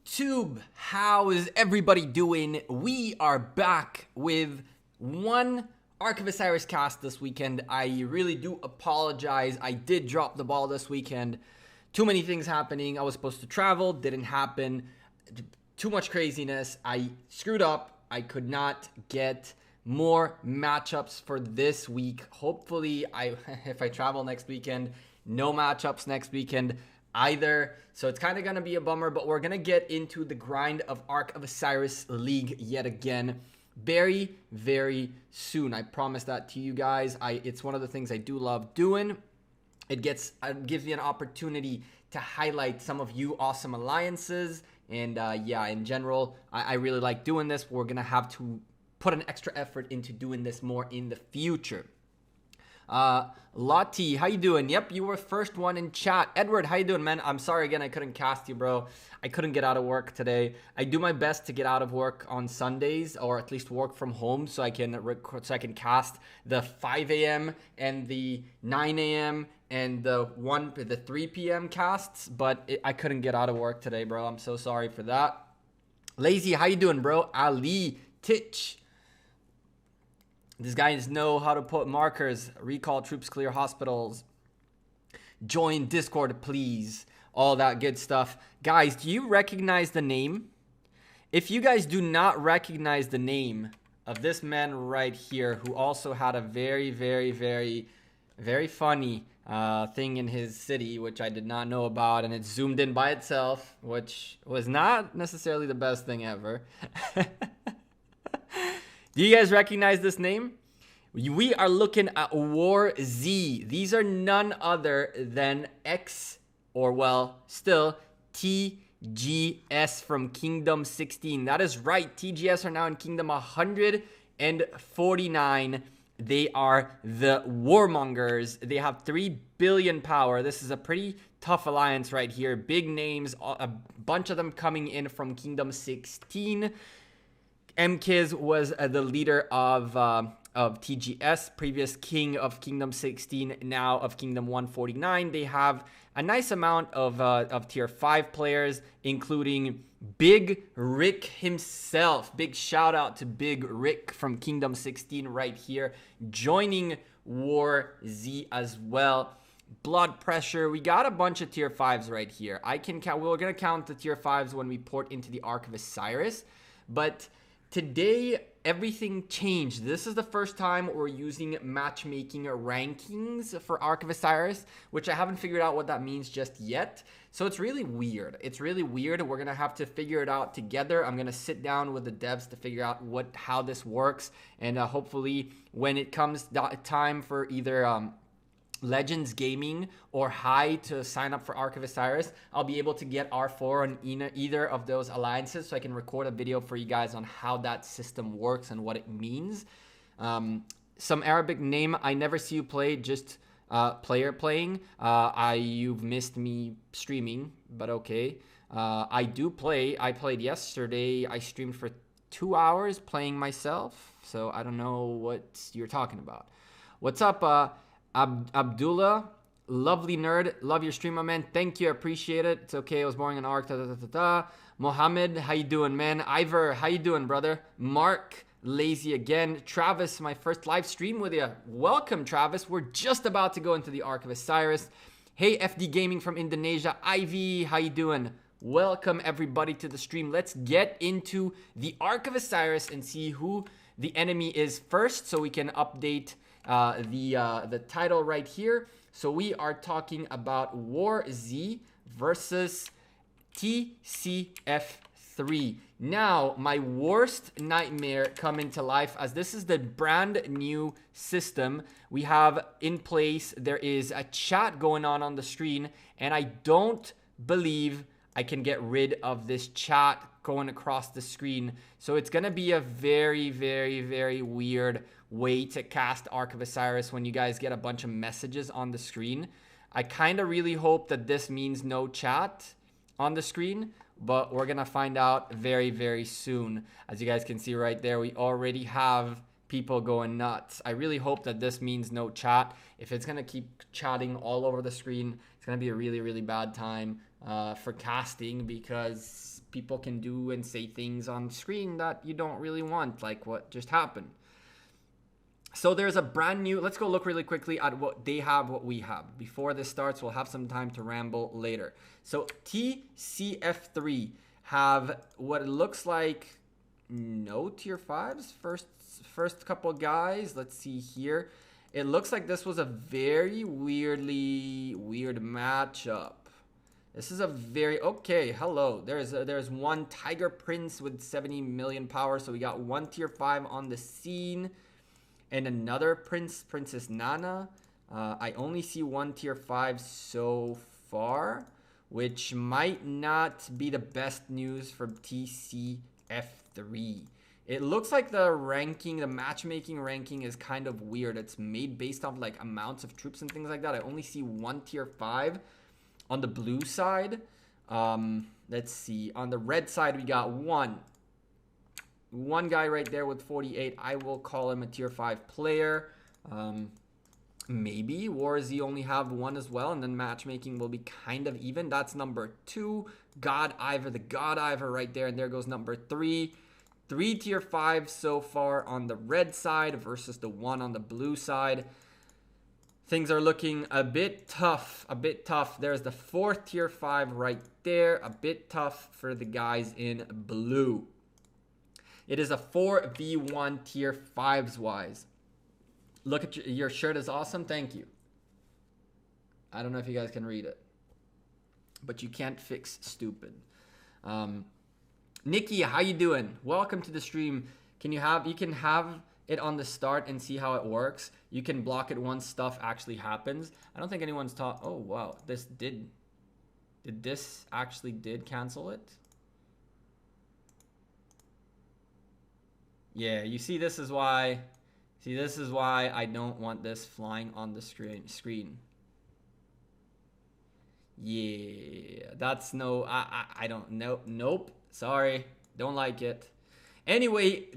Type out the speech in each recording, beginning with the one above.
YouTube, how is everybody doing? We are back with one Ark of Osiris cast this weekend. I really do apologize. I did drop the ball this weekend. Too many things happening. I was supposed to travel, didn't happen. Too much craziness. I screwed up. I could not get more matchups for this week. Hopefully, if I travel next weekend, no matchups next weekend either. So it's kind of going to be a bummer, but we're going to get into the grind of Ark of Osiris League yet again very, very soon. I promise that to you guys. It's one of the things I do love doing. It gives me an opportunity to highlight some of you awesome alliances. And yeah, in general, I really like doing this. We're going to have to put an extra effort into doing this more in the future. Lottie, how you doing? Yep, you were first one in chat. Edward, how you doing, man? I'm sorry again, I couldn't cast you, bro. I couldn't get out of work today. I do my best to get out of work on Sundays, or at least work from home, so I can record, so I can cast the 5 a.m. and the 9 a.m. and the 3 p.m. casts, but I couldn't get out of work today, bro. I'm so sorry for that. Lazy, how you doing, bro? Ali, Titch. These guys know how to put markers, recall troops, clear hospitals, join Discord, please, all that good stuff. Guys, do you recognize the name? If you guys do not recognize the name of this man right here, who also had a very, very, very, very funny thing in his city, which I did not know about, and it zoomed in by itself, which was not necessarily the best thing ever. Do you guys recognize this name? We are looking at WarZ. These are none other than still TGS from Kingdom 16. That is right. TGS are now in Kingdom 149. They are the Warmongers. They have 3 billion power. This is a pretty tough alliance right here. Big names, a bunch of them coming in from Kingdom 16. MKiz was the leader of TGS, previous king of Kingdom 16, now of Kingdom 149. They have a nice amount of tier 5 players, including Big Rick himself. Big shout out to Big Rick from Kingdom 16 right here, joining WarZ as well. Blood pressure. We got a bunch of tier 5s right here. We're gonna count the tier 5s when we port into the Ark of Osiris, but today, everything changed. This is the first time we're using matchmaking rankings for Ark of Osiris, which I haven't figured out what that means just yet. So it's really weird. We're going to have to figure it out together. I'm going to sit down with the devs to figure out how this works. And hopefully when it comes time for either Legends Gaming or High to sign up for Ark of Osiris, I'll be able to get R4 on either of those alliances, so I can record a video for you guys on how that system works and what it means. Some Arabic name, I never see you play, just player playing. You've missed me streaming, but okay. I do play. I played yesterday. I streamed for 2 hours playing myself, so I don't know what you're talking about. What's up, Abdullah, lovely nerd, love your stream, my man. Thank you, appreciate it. It's okay, I was born in Ark. Mohammed, how you doing, man? Ivor, how you doing, brother? Mark, lazy again. Travis, my first live stream with you. Welcome, Travis. We're just about to go into the Ark of Osiris. Hey, FD Gaming from Indonesia. Ivy, how you doing? Welcome everybody to the stream. Let's get into the Ark of Osiris and see who the enemy is first, so we can update the title right here. So we are talking about WarZ versus TcF3. Now, my worst nightmare come into life, as this is the brand new system we have in place. There is a chat going on the screen, and I don't believe I can get rid of this chat going across the screen. So it's going to be a very, very, very weird way to cast Ark of Osiris when you guys get a bunch of messages on the screen. I kind of really hope that this means no chat on the screen, but we're going to find out very, very soon. As you guys can see right there, we already have people going nuts. I really hope that this means no chat. If it's going to keep chatting all over the screen, it's going to be a really, really bad time. for casting, because people can do and say things on screen that you don't really want, like what just happened. So there's a brand new, let's go look really quickly at what they have, what we have. Before this starts, we'll have some time to ramble later. So TcF3 have what it looks like no tier 5s. First couple guys, let's see here. It looks like this was a very weird matchup. This is a very, okay, hello. There's one Tiger Prince with 70 million power. So we got one tier 5 on the scene. And another Princess Nana. I only see one tier 5 so far, which might not be the best news for TcF3. It looks like the ranking, the matchmaking ranking is kind of weird. It's made based off like amounts of troops and things like that. I only see one tier 5 on the blue side. Let's see. On the red side, we got one guy right there with 48. I will call him a tier 5 player. Maybe WarZ only have one as well, and then matchmaking will be kind of even. That's number 2. the God Ivor right there, and there goes number 3. 3 tier 5 so far on the red side versus the 1 on the blue side. Things are looking a bit tough, There's the 4th tier 5 right there, a bit tough for the guys in blue. It is a 4v1 tier 5s wise. Look at your shirt is awesome. Thank you. I don't know if you guys can read it, but you can't fix stupid. Nikki, how you doing? Welcome to the stream. You can have it on the start and see how it works. You can block it once stuff actually happens. I don't think anyone's taught. Oh wow, did this actually cancel it? Yeah, you see, this is why I don't want this flying on the screen. Yeah, that's no, I don't know. Nope. Sorry. Don't like it. Anyway,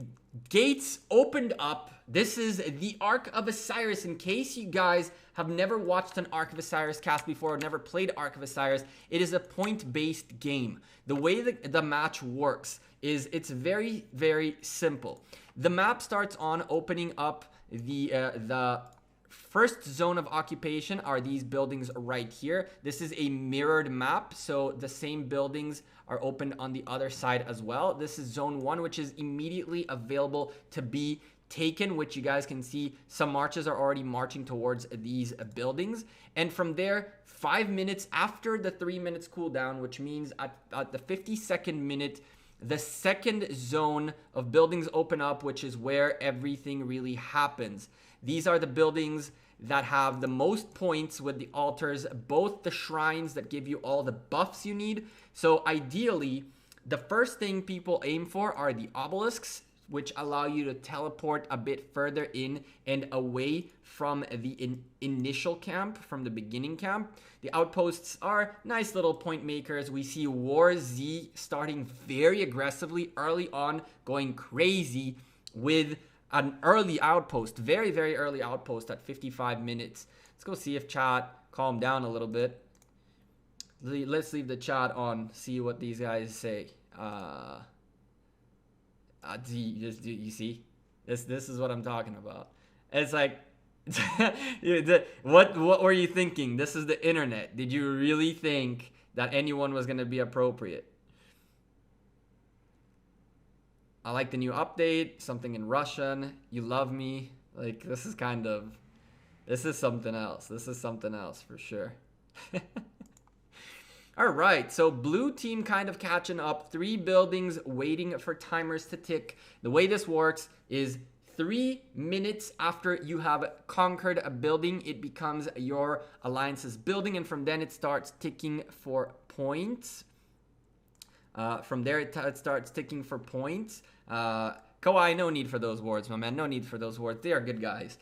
gates opened up. This is the Ark of Osiris. In case you guys have never watched an Ark of Osiris cast before or never played Ark of Osiris, it is a point-based game. The way the match works is it's very, very simple. The map starts on opening up the first zone of occupation are these buildings right here. This is a mirrored map, so the same buildings are opened on the other side as well. This is zone 1, which is immediately available to be taken, which you guys can see some marches are already marching towards these buildings. And from there, 5 minutes after the 3 minutes cooldown, which means at the 52nd minute, the second zone of buildings open up, which is where everything really happens. These are the buildings that have the most points with the altars, both the shrines that give you all the buffs you need. So ideally, the first thing people aim for are the obelisks, which allow you to teleport a bit further in and away from the initial camp, from the beginning camp. The outposts are nice little point makers. We see WarZ starting very aggressively early on, going crazy with an early outpost, very, very early outpost at 55 minutes. Let's go see if chat calmed down a little bit. Let's leave the chat on, see what these guys say. You see? This is what I'm talking about. It's like, what were you thinking? This is the internet. Did you really think that anyone was going to be appropriate? I like the new update, something in Russian. You love me. Like, this is something else. This is something else for sure. All right, so blue team kind of catching up. 3 buildings waiting for timers to tick. The way this works is 3 minutes after you have conquered a building, it becomes your alliance's building, and from then it starts ticking for points. From there, it starts ticking for points. Kawhi, no need for those words, my man. No need for those words. They are good guys.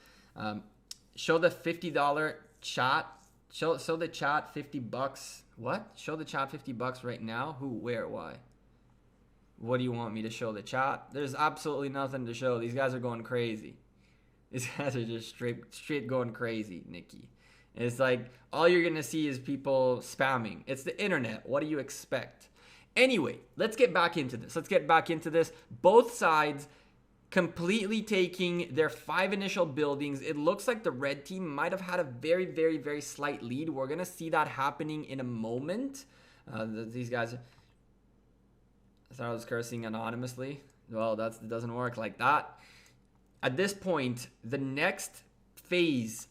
Show the $50 chat. Show the chat $50. What? Show the chat $50 right now? Who? Where? Why? What do you want me to show the chat? There's absolutely nothing to show. These guys are going crazy. These guys are just straight going crazy, Nikki. It's like all you're gonna see is people spamming. It's the internet. What do you expect? Anyway, let's get back into this. Both sides completely taking their 5 initial buildings. It looks like the red team might have had a very, very, very slight lead. We're gonna see that happening in a moment. These guys, I thought I was cursing anonymously. Well, that doesn't work like that. At this point, the next phase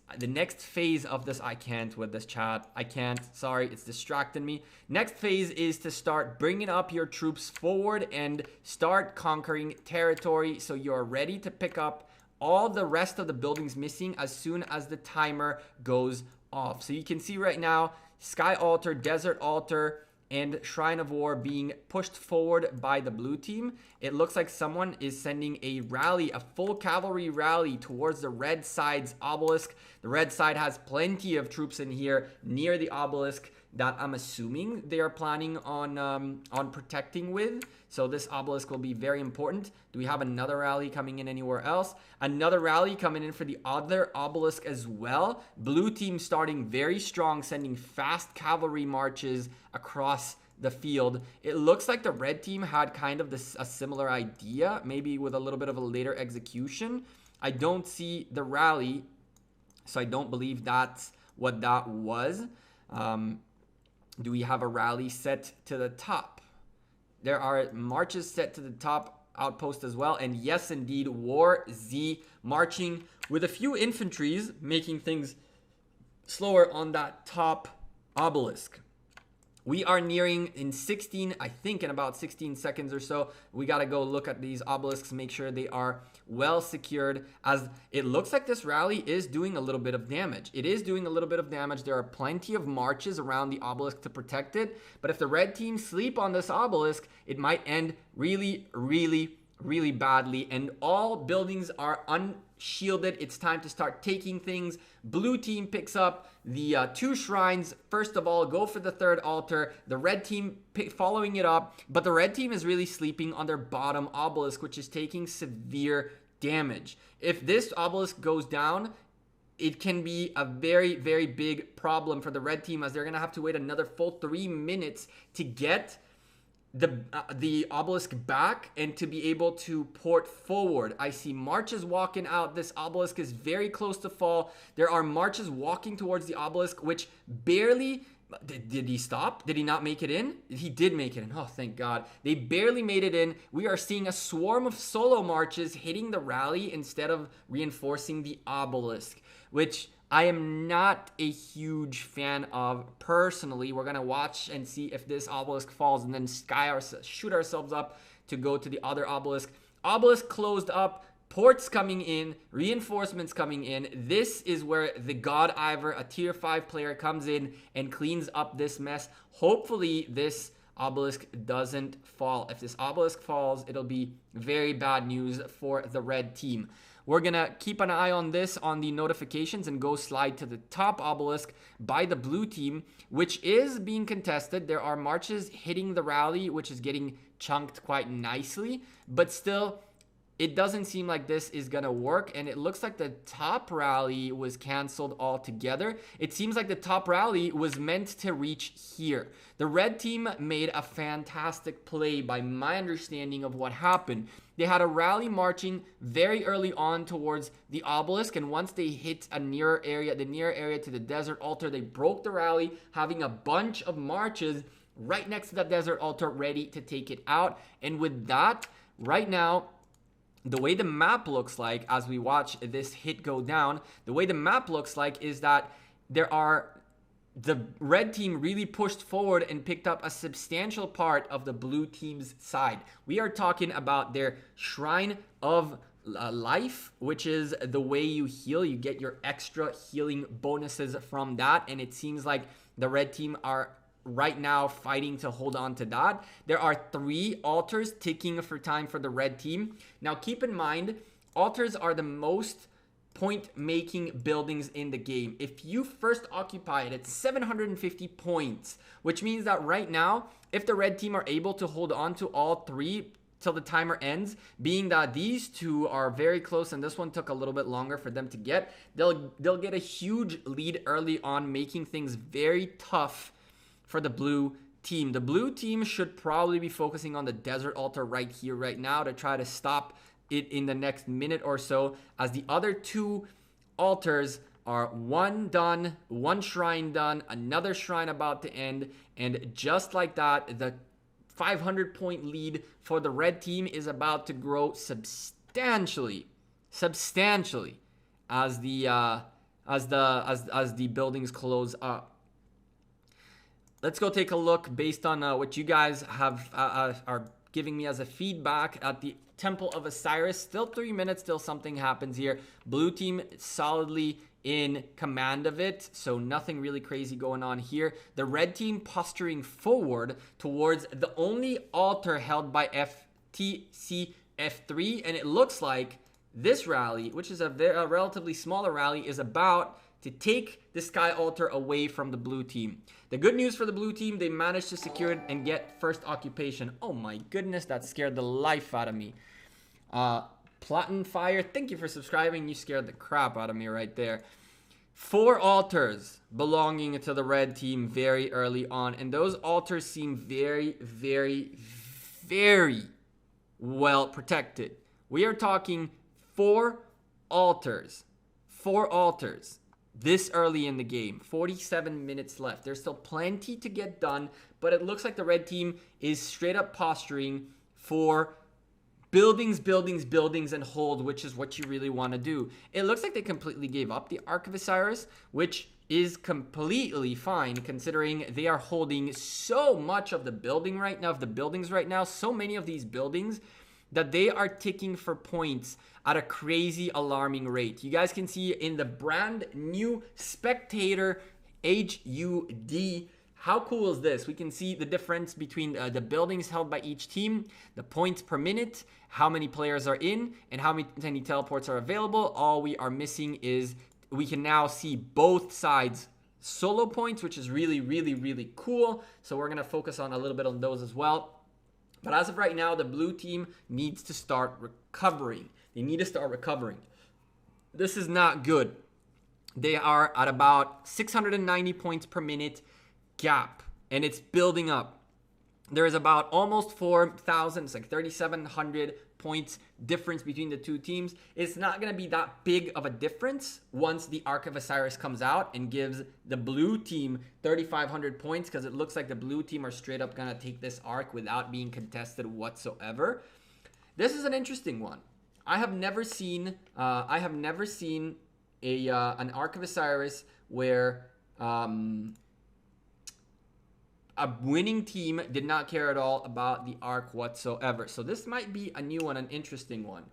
of this, I can't with this chat. I can't, sorry, it's distracting me. Next phase is to start bringing up your troops forward and start conquering territory so you're ready to pick up all the rest of the buildings missing as soon as the timer goes off. So you can see right now, Sky Altar, Desert Altar, and Shrine of War being pushed forward by the blue team. It looks like someone is sending a rally, a full cavalry rally towards the red side's obelisk. The red side has plenty of troops in here near the obelisk that I'm assuming they are planning on protecting with. So this obelisk will be very important. Do we have another rally coming in anywhere else? Another rally coming in for the other obelisk as well. Blue team starting very strong, sending fast cavalry marches across the field. It looks like the red team had kind of a similar idea, maybe with a little bit of a later execution. I don't see the rally, so I don't believe that's what that was. Do we have a rally set to the top? There are marches set to the top outpost as well. And yes, indeed, WarZ marching with a few infantries, making things slower on that top obelisk. We are nearing in 16, I think in about 16 seconds or so. We got to go look at these obelisks, make sure they are well secured, as it looks like this rally is doing a little bit of damage. It is doing a little bit of damage. There are plenty of marches around the obelisk to protect it. But if the red team sleep on this obelisk, it might end really, really, really badly. And all buildings are unshielded. It's time to start taking things. Blue team picks up the 2 shrines. First of all, go for the 3rd altar. The red team following it up, but the red team is really sleeping on their bottom obelisk, which is taking severe damage. If this obelisk goes down, it can be a very, very big problem for the red team, as they're going to have to wait another full 3 minutes to get the obelisk back and to be able to port forward. I see marches walking out. This obelisk is very close to fall. There are marches walking towards the obelisk, which barely... Did he stop? Did he not make it in? He did make it in. Oh, thank God. They barely made it in. We are seeing a swarm of solo marches hitting the rally instead of reinforcing the obelisk, which I am not a huge fan of personally. We're going to watch and see if this obelisk falls and then shoot ourselves up to go to the other obelisk. Obelisk closed up. Ports coming in, reinforcements coming in. This is where the God Ivor, a tier 5 player, comes in and cleans up this mess. Hopefully this obelisk doesn't fall. If this obelisk falls, it'll be very bad news for the red team. We're going to keep an eye on this on the notifications and go slide to the top obelisk by the blue team, which is being contested. There are marches hitting the rally, which is getting chunked quite nicely, but still... it doesn't seem like this is going to work, and it looks like the top rally was canceled altogether. It seems like the top rally was meant to reach here. The red team made a fantastic play by my understanding of what happened. They had a rally marching very early on towards the obelisk, and once they hit the near area to the desert altar, they broke the rally, having a bunch of marches right next to that desert altar ready to take it out. And with that, right now, the way the map looks like as we watch this hit go down, the way the map looks like is that the red team really pushed forward and picked up a substantial part of the blue team's side. We are talking about their Shrine of Life, which is the way you heal. You get your extra healing bonuses from that, and it seems like the red team are right now fighting to hold on to that. There are 3 altars ticking for time for the red team. Now keep in mind, altars are the most point-making buildings in the game. If you first occupy it, it's 750 points, which means that right now, if the red team are able to hold on to all 3 till the timer ends, being that these two are very close and this one took a little bit longer for them to get. They'll get a huge lead early on, making things very tough for the blue team. The blue team should probably be focusing on the desert altar right here, right now, to try to stop it in the next minute or so, as the other two altars are one done, one shrine done, another shrine about to end, and just like that, the 500-point lead for the red team is about to grow substantially as the buildings close up. Let's go take a look based on what you guys have are giving me as a feedback at the Temple of Osiris. Still 3 minutes, still something happens here. Blue team solidly in command of it, so nothing really crazy going on here. The red team posturing forward towards the only altar held by TcF3, and it looks like this rally, which is a relatively smaller rally, is about to take the sky altar away from the blue team. The good news for the blue team, they managed to secure it and get first occupation. Oh my goodness, that scared the life out of me. Platin Fire, thank you for subscribing. You scared the crap out of me right there. 4 altars belonging to the red team very early on, and those altars seem very, very, very well protected. We are talking 4 altars. 4 altars this early in the game. 47 minutes left. There's still plenty to get done, but it looks like the red team is straight up posturing for buildings, and hold, which is what you really want to do. It looks like they completely gave up the Ark of Osiris, which is completely fine considering they are holding so much of the buildings right now, so many of these buildings, that they are ticking for points at a crazy alarming rate. You guys can see in the brand new spectator HUD. How cool is this? We can see the difference between the buildings held by each team, the points per minute, how many players are in, and how many teleports are available. All we are missing is we can now see both sides solo points, which is really, really, really cool. So we're going to focus on a little bit on those as well. But as of right now, the blue team needs to start recovering. They need to start recovering. This is not good. They are at about 690 points per minute gap, and it's building up. There is about almost 4,000, it's like 3,700 points difference between the two teams. It's not going to be that big of a difference once the Ark of Osiris comes out and gives the blue team 3,500 points, because it looks like the blue team are straight up going to take this Ark without being contested whatsoever. This is an interesting one. I have never seen an Ark of Osiris where a winning team did not care at all about the Ark whatsoever. So this might be a new one, an interesting one.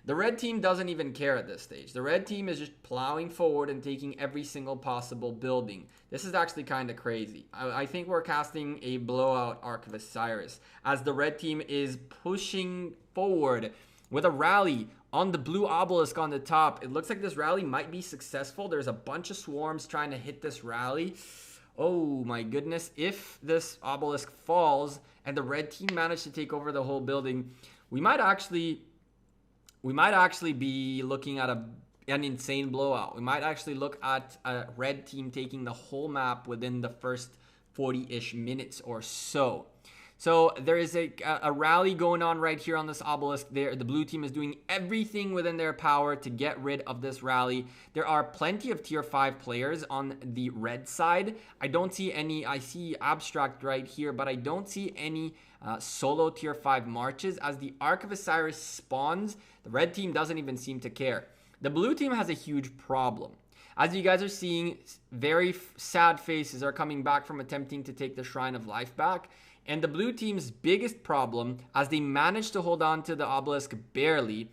The red team doesn't even care at this stage. The red team is just plowing forward and taking every single possible building. This is actually kind of crazy. I think we're casting a blowout Ark of Osiris as the red team is pushing forward with a rally on the blue obelisk on the top. It looks like this rally might be successful. There's a bunch of swarms trying to hit this rally. Oh my goodness, if this obelisk falls and the red team managed to take over the whole building, we might actually be looking at an insane blowout. We might actually look at a red team taking the whole map within the first 40-ish minutes or so. So there is a rally going on right here on this obelisk there. The blue team is doing everything within their power to get rid of this rally. There are plenty of tier 5 players on the red side. I don't see any. I see Abstract right here, but I don't see any solo tier 5 marches. As the Ark of Osiris spawns, the red team doesn't even seem to care. The blue team has a huge problem. As you guys are seeing, very sad faces are coming back from attempting to take the Shrine of Life back. And the blue team's biggest problem, as they manage to hold on to the obelisk barely,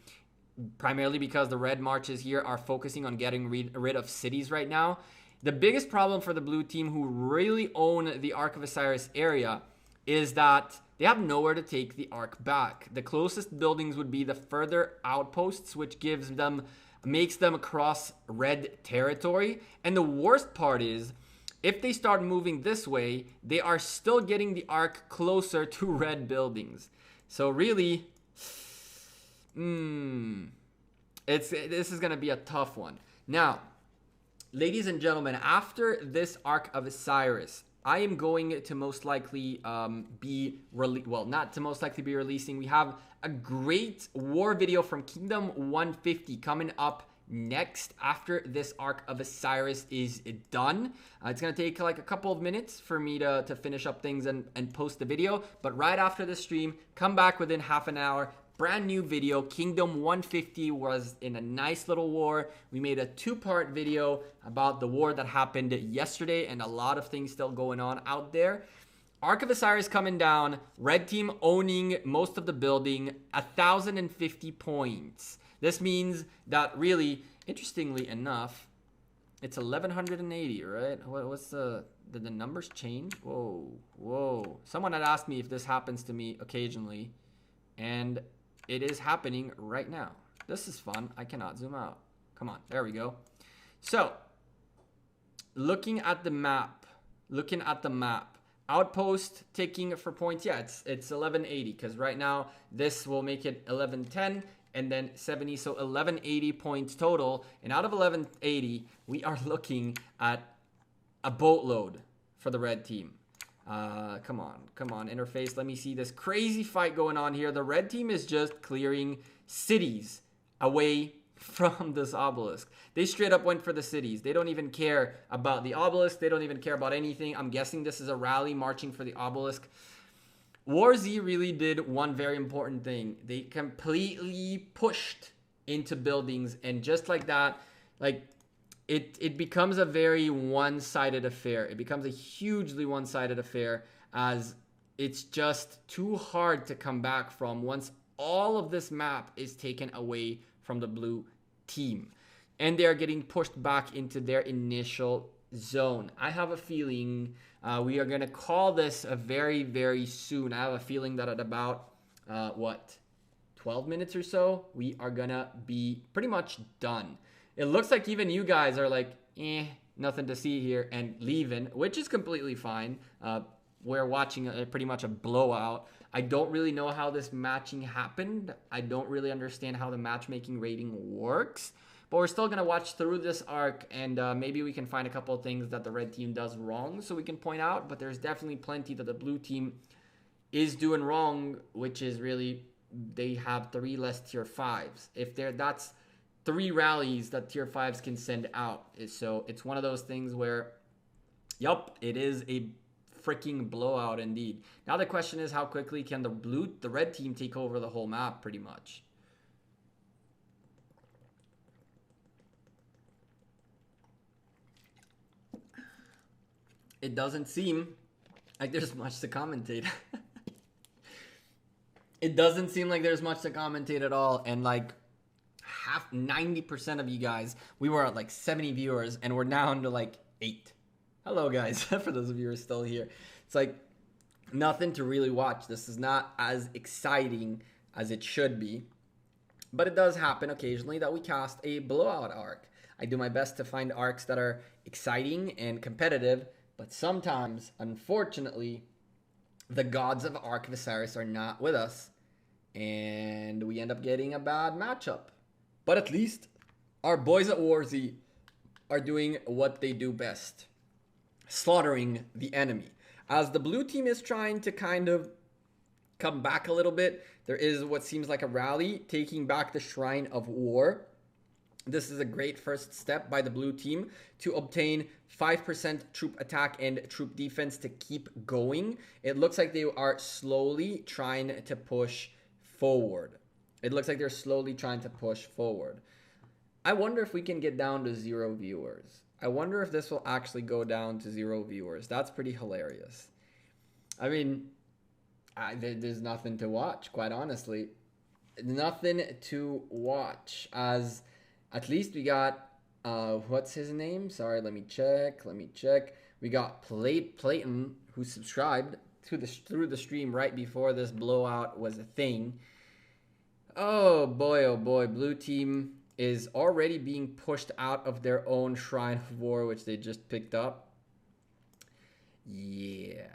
primarily because the red marches here are focusing on getting rid of cities right now. The biggest problem for the blue team, who really own the Ark of Osiris area, is that they have nowhere to take the Ark back. The closest buildings would be the further outposts, which makes them across red territory. And the worst part is, if they start moving this way, they are still getting the Ark closer to red buildings. So really, This is gonna be a tough one. Now, ladies and gentlemen, after this Ark of Osiris, I am going to most likely not to most likely be releasing. We have a great war video from Kingdom 150 coming up next after this Ark of Osiris is done. It's gonna take like a couple of minutes for me to finish up things and post the video, but right after the stream, come back within half an hour. Brand new video. Kingdom 150 was in a nice little war. We made a 2-part video about the war that happened yesterday and a lot of things still going on out there. Ark of Osiris coming down, red team owning most of the building, 1,050 points. This means that really, interestingly enough, it's 1,180, right? What's the numbers change? Whoa. Someone had asked me if this happens to me occasionally, and it is happening right now. This is fun. I cannot zoom out. Come on, there we go. So, looking at the map, outpost ticking for points. Yeah, it's 1180 because right now this will make it 1110 and then 70. So 1180 points total. And out of 1180, we are looking at a boatload for the red team. Come on, interface. Let me see this crazy fight going on here. The red team is just clearing cities away from this obelisk. They straight up went for the cities. They don't even care about the obelisk. They don't even care about anything. I'm guessing this is a rally marching for the obelisk. WarZ really did one very important thing. They completely pushed into buildings, and just like that, like it becomes a very one-sided affair. It becomes a hugely one-sided affair, as it's just too hard to come back from once all of this map is taken away from the blue team. And they are getting pushed back into their initial zone. I have a feeling we are going to call this very, very soon. I have a feeling that at about, 12 minutes or so, we are going to be pretty much done. It looks like even you guys are like, nothing to see here, and leaving, which is completely fine. We're watching pretty much a blowout. I don't really know how this matching happened. I don't really understand how the matchmaking rating works. But we're still going to watch through this arc, and maybe we can find a couple of things that the red team does wrong so we can point out. But there's definitely plenty that the blue team is doing wrong, which is really they have 3 less tier 5s. That's 3 rallies that tier 5s can send out. So it's one of those things where, yup, it is a freaking blowout indeed. Now the question is, how quickly can the red team take over the whole map pretty much? It doesn't seem like there's much to commentate. It doesn't seem like there's much to commentate at all. And like 90% of you guys, we were at like 70 viewers and we're down to like 8. Hello guys, for those of you who are still here. It's like nothing to really watch. This is not as exciting as it should be. But it does happen occasionally that we cast a blowout arc. I do my best to find arcs that are exciting and competitive, but sometimes, unfortunately, the gods of Ark of Osiris are not with us, and we end up getting a bad matchup. But at least our boys at WarZ are doing what they do best, slaughtering the enemy. As the blue team is trying to kind of come back a little bit, there is what seems like a rally, taking back the Shrine of War. This is a great first step by the blue team to obtain 5% troop attack and troop defense to keep going. It looks like they are slowly trying to push forward. I wonder if we can get down to 0 viewers. I wonder if this will actually go down to 0 viewers. That's pretty hilarious. I mean, there's nothing to watch, quite honestly. Nothing to watch, as at least we got, what's his name? Sorry, let me check. We got Playton, who subscribed through the stream right before this blowout was a thing. Oh boy, blue team is already being pushed out of their own Shrine of War, which they just picked up. Yeah,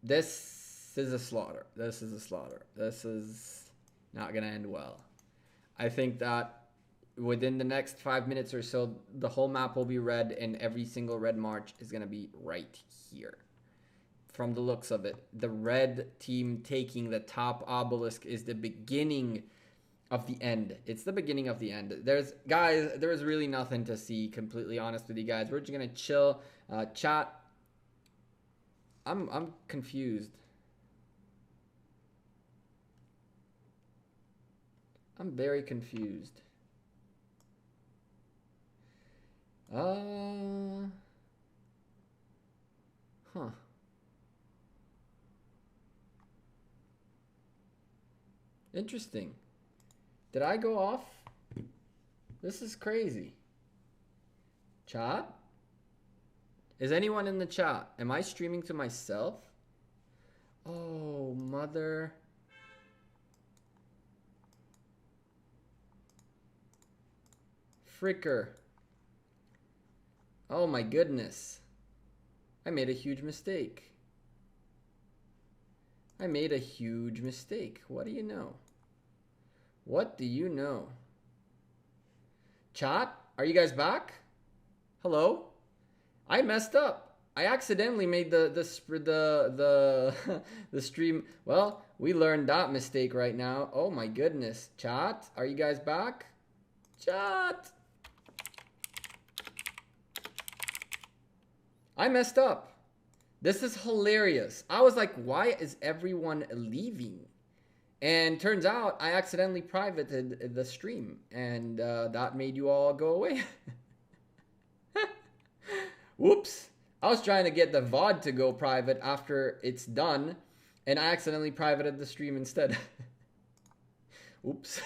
this is a slaughter. This is Not gonna end well. I think that within the next 5 minutes or so, the whole map will be red, and every single red march is gonna be right here. From the looks of it, the red team taking the top obelisk is the beginning of the end. It's the beginning of the end. There's really nothing to see, completely honest with you guys. We're just gonna chill. Chat. I'm confused. I'm very confused. Huh. Interesting. Did I go off? This is crazy. Chat? Is anyone in the chat? Am I streaming to myself? Oh, mother. Fricker. Oh my goodness. I made a huge mistake. I made a huge mistake. What do you know? What do you know? Chat, are you guys back? Hello? I messed up. I accidentally made the stream. Well, we learned that mistake right now. Oh my goodness. Chat, are you guys back? Chat. I messed up. This is hilarious. I was like, why is everyone leaving? And turns out I accidentally privated the stream, and that made you all go away. Whoops. I was trying to get the VOD to go private after it's done, and I accidentally privated the stream instead. Oops.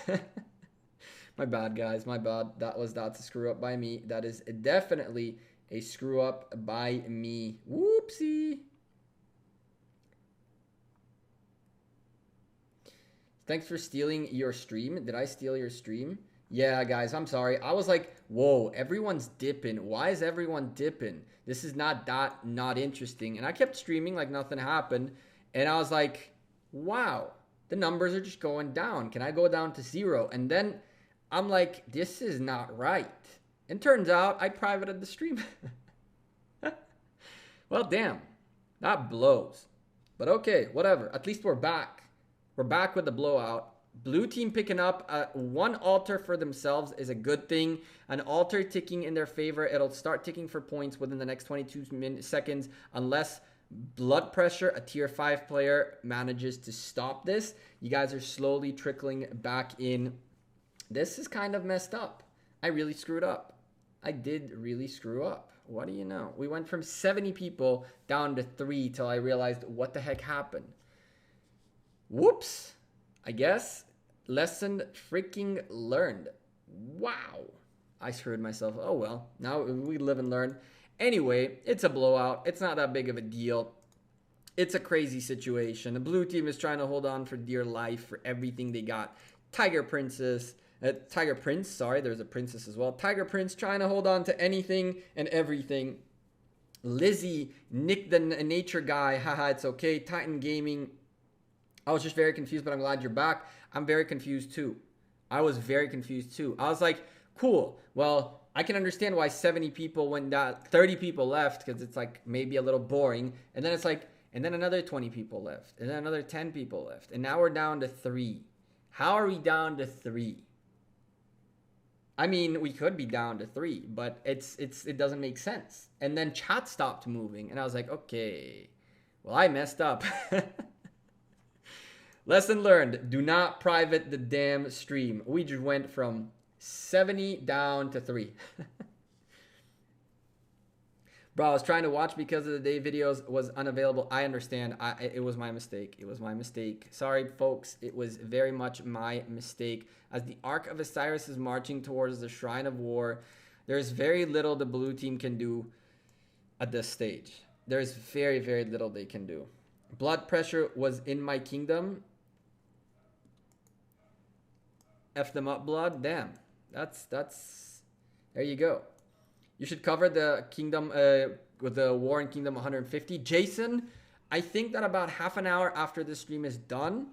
My bad, guys. My bad. That's a screw up by me. That is definitely a screw up by me. Whoopsie. Thanks for stealing your stream. Did I steal your stream? Yeah, guys, I'm sorry. I was like, whoa, everyone's dipping. Why is everyone dipping? This is not interesting. And I kept streaming like nothing happened. And I was like, wow, the numbers are just going down. Can I go down to 0? And then I'm like, this is not right. And turns out I privated the stream. Well, damn. That blows. But okay, whatever. At least we're back. We're back with the blowout. Blue team picking up one altar for themselves is a good thing. An altar ticking in their favor. It'll start ticking for points within the next 22 seconds unless blood pressure, a tier 5 player, manages to stop this. You guys are slowly trickling back in. This is kind of messed up. I really screwed up. I did really screw up. What do you know? We went from 70 people down to 3 till I realized what the heck happened. Whoops. I guess lesson freaking learned. Wow. I screwed myself. Oh well. Now we live and learn. Anyway, it's a blowout. It's not that big of a deal. It's a crazy situation. The blue team is trying to hold on for dear life for everything they got. Tiger Prince, sorry, there's a princess as well. Tiger Prince trying to hold on to anything and everything. Lizzie, Nick the nature guy, haha, it's okay. Titan Gaming. I was just very confused, but I'm glad you're back. I'm very confused too. I was very confused too. I was like, cool. Well, I can understand why 70 people went down, 30 people left, because it's like maybe a little boring. And then it's like, and then another 20 people left. And then another 10 people left. And now we're down to 3. How are we down to 3? I mean, we could be down to 3, but it doesn't make sense. And then chat stopped moving, and I was like, okay, well, I messed up. Lesson learned, do not private the damn stream. We just went from 70 down to 3. Bro, I was trying to watch because of the day videos was unavailable. I understand. It was my mistake. It was my mistake. Sorry, folks. It was very much my mistake. As the Ark of Osiris is marching towards the Shrine of War, there's very little the blue team can do at this stage. There's very, very little they can do. Blood pressure was in my kingdom. F them up, blood. Damn. That's there you go. You should cover the kingdom with the war in Kingdom 150. Jason, I think that about half an hour after the stream is done,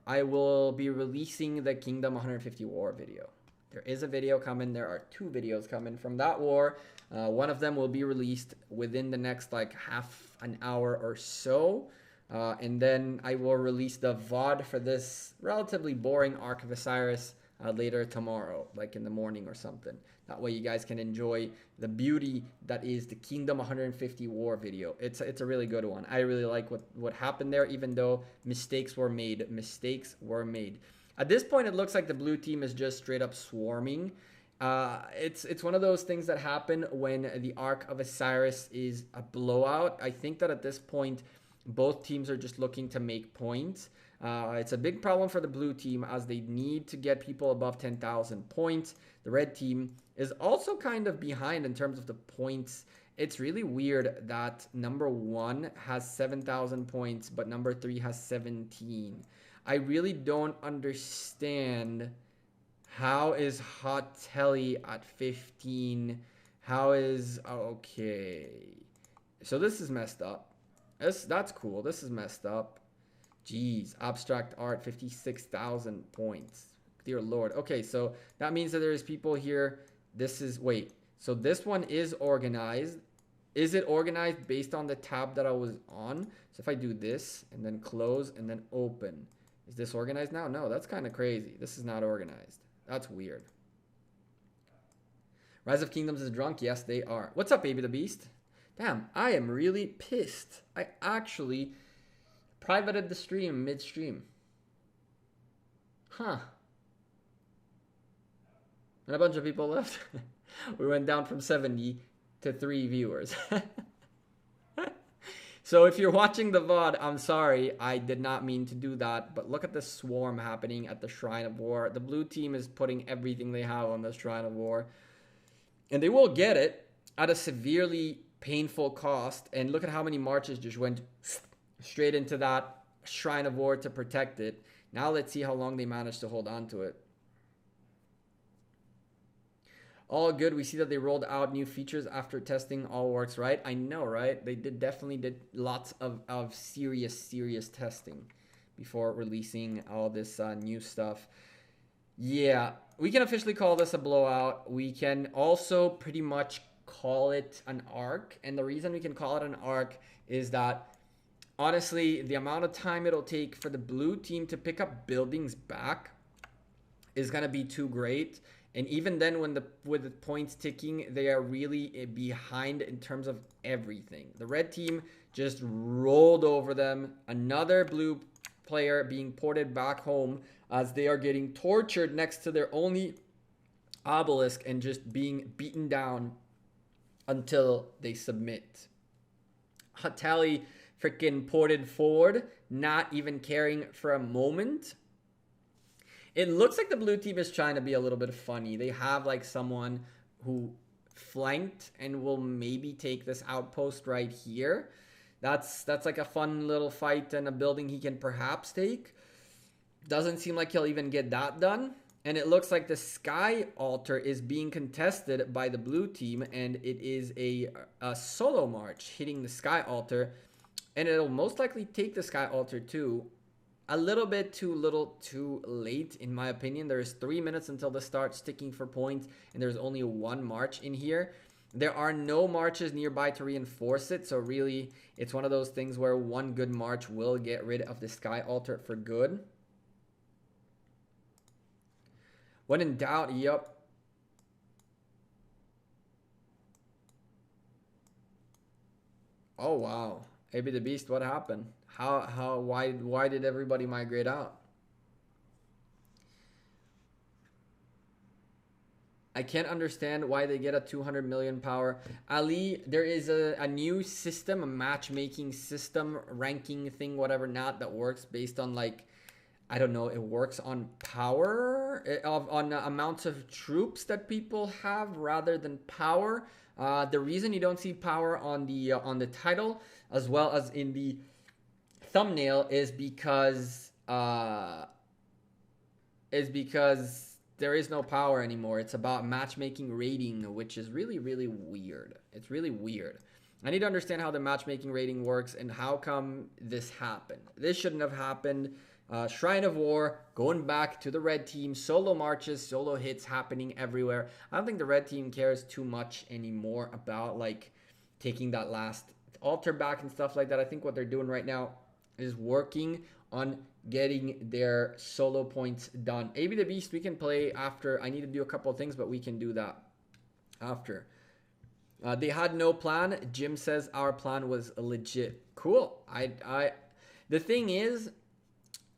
I will be releasing the Kingdom 150 War video. There is a video coming. There are 2 videos coming from that war. One of them will be released within the next like half an hour or so. And then I will release the VOD for this relatively boring Ark of Osiris later tomorrow, like in the morning or something. That way you guys can enjoy the beauty that is the Kingdom 150 War video. It's a really good one. I really like what happened there, even though mistakes were made. Mistakes were made. At this point, it looks like the blue team is just straight up swarming. It's one of those things that happen when the Ark of Osiris is a blowout. I think that at this point, both teams are just looking to make points. It's a big problem for the blue team as they need to get people above 10,000 points. The red team is also kind of behind in terms of the points. It's really weird that number 1 has 7,000 points, but number 3 has 17. I really don't understand. How is Hot Telly at 15? How is... Okay. So this is messed up. That's cool. This is messed up. Jeez. Abstract Art, 56,000 points. Dear Lord. Okay, so that means that there's people here. This is... Wait. So this one is organized. Is it organized based on the tab that I was on? So if I do this and then close and then open... Is this organized now? No, that's kind of crazy. This is not organized. That's weird. Rise of Kingdoms is drunk. Yes, they are. What's up, Baby the Beast? Damn, I am really pissed. I actually privated the stream midstream. Huh. And a bunch of people left. We went down from 70 to 3 viewers. So if you're watching the VOD, I'm sorry, I did not mean to do that. But look at the swarm happening at the Shrine of War. The blue team is putting everything they have on the Shrine of War. And they will get it at a severely painful cost. And look at how many marches just went straight into that Shrine of War to protect it. Now let's see how long they manage to hold on to it. All good. We see that they rolled out new features after testing. All works right. I know, right? They definitely did lots of serious testing before releasing all this new stuff. Yeah, we can officially call this a blowout. We can also pretty much call it an Ark. And the reason we can call it an Ark is that, honestly, the amount of time it'll take for the blue team to pick up buildings back is going to be too great. And even then, with the points ticking, they are really behind in terms of everything. The red team just rolled over them. Another blue player being ported back home as they are getting tortured next to their only obelisk and just being beaten down until they submit. Hatali freaking ported forward, not even caring for a moment. It looks like the blue team is trying to be a little bit funny. They have like someone who flanked and will maybe take this outpost right here. That's like a fun little fight and a building he can perhaps take. Doesn't seem like he'll even get that done. And it looks like the Sky Altar is being contested by the blue team. And it is a solo march hitting the Sky Altar. And it'll most likely take the Sky Altar too. A little bit too late, in my opinion. There's 3 minutes until the start sticking for points, and there's only 1 march in here. There are no marches nearby to reinforce it, so really, it's one of those things where 1 good march will get rid of the Sky Altar for good. When in doubt, yep. Oh, wow. Maybe the Beast, what happened? Why did everybody migrate out? I can't understand why they get a 200 million power. Ali, there is a new system, a matchmaking system, ranking thing, whatever, not that works based on like, I don't know, it works on power, on amounts of troops that people have rather than power. The reason you don't see power on the title as well as in the thumbnail is because there is no power anymore. It's about matchmaking rating, which is really weird. It's really weird. I need to understand how the matchmaking rating works and how come this happened. This shouldn't have happened. Shrine of War, going back to the red team, solo marches, solo hits happening everywhere. I don't think the red team cares too much anymore about like taking that last altar back and stuff like that. I think what they're doing right now is working on getting their solo points done. AB the Beast we can play after. I need to do a couple of things, but we can do that after. They had no plan. Jim says our plan was legit. Cool. The thing is,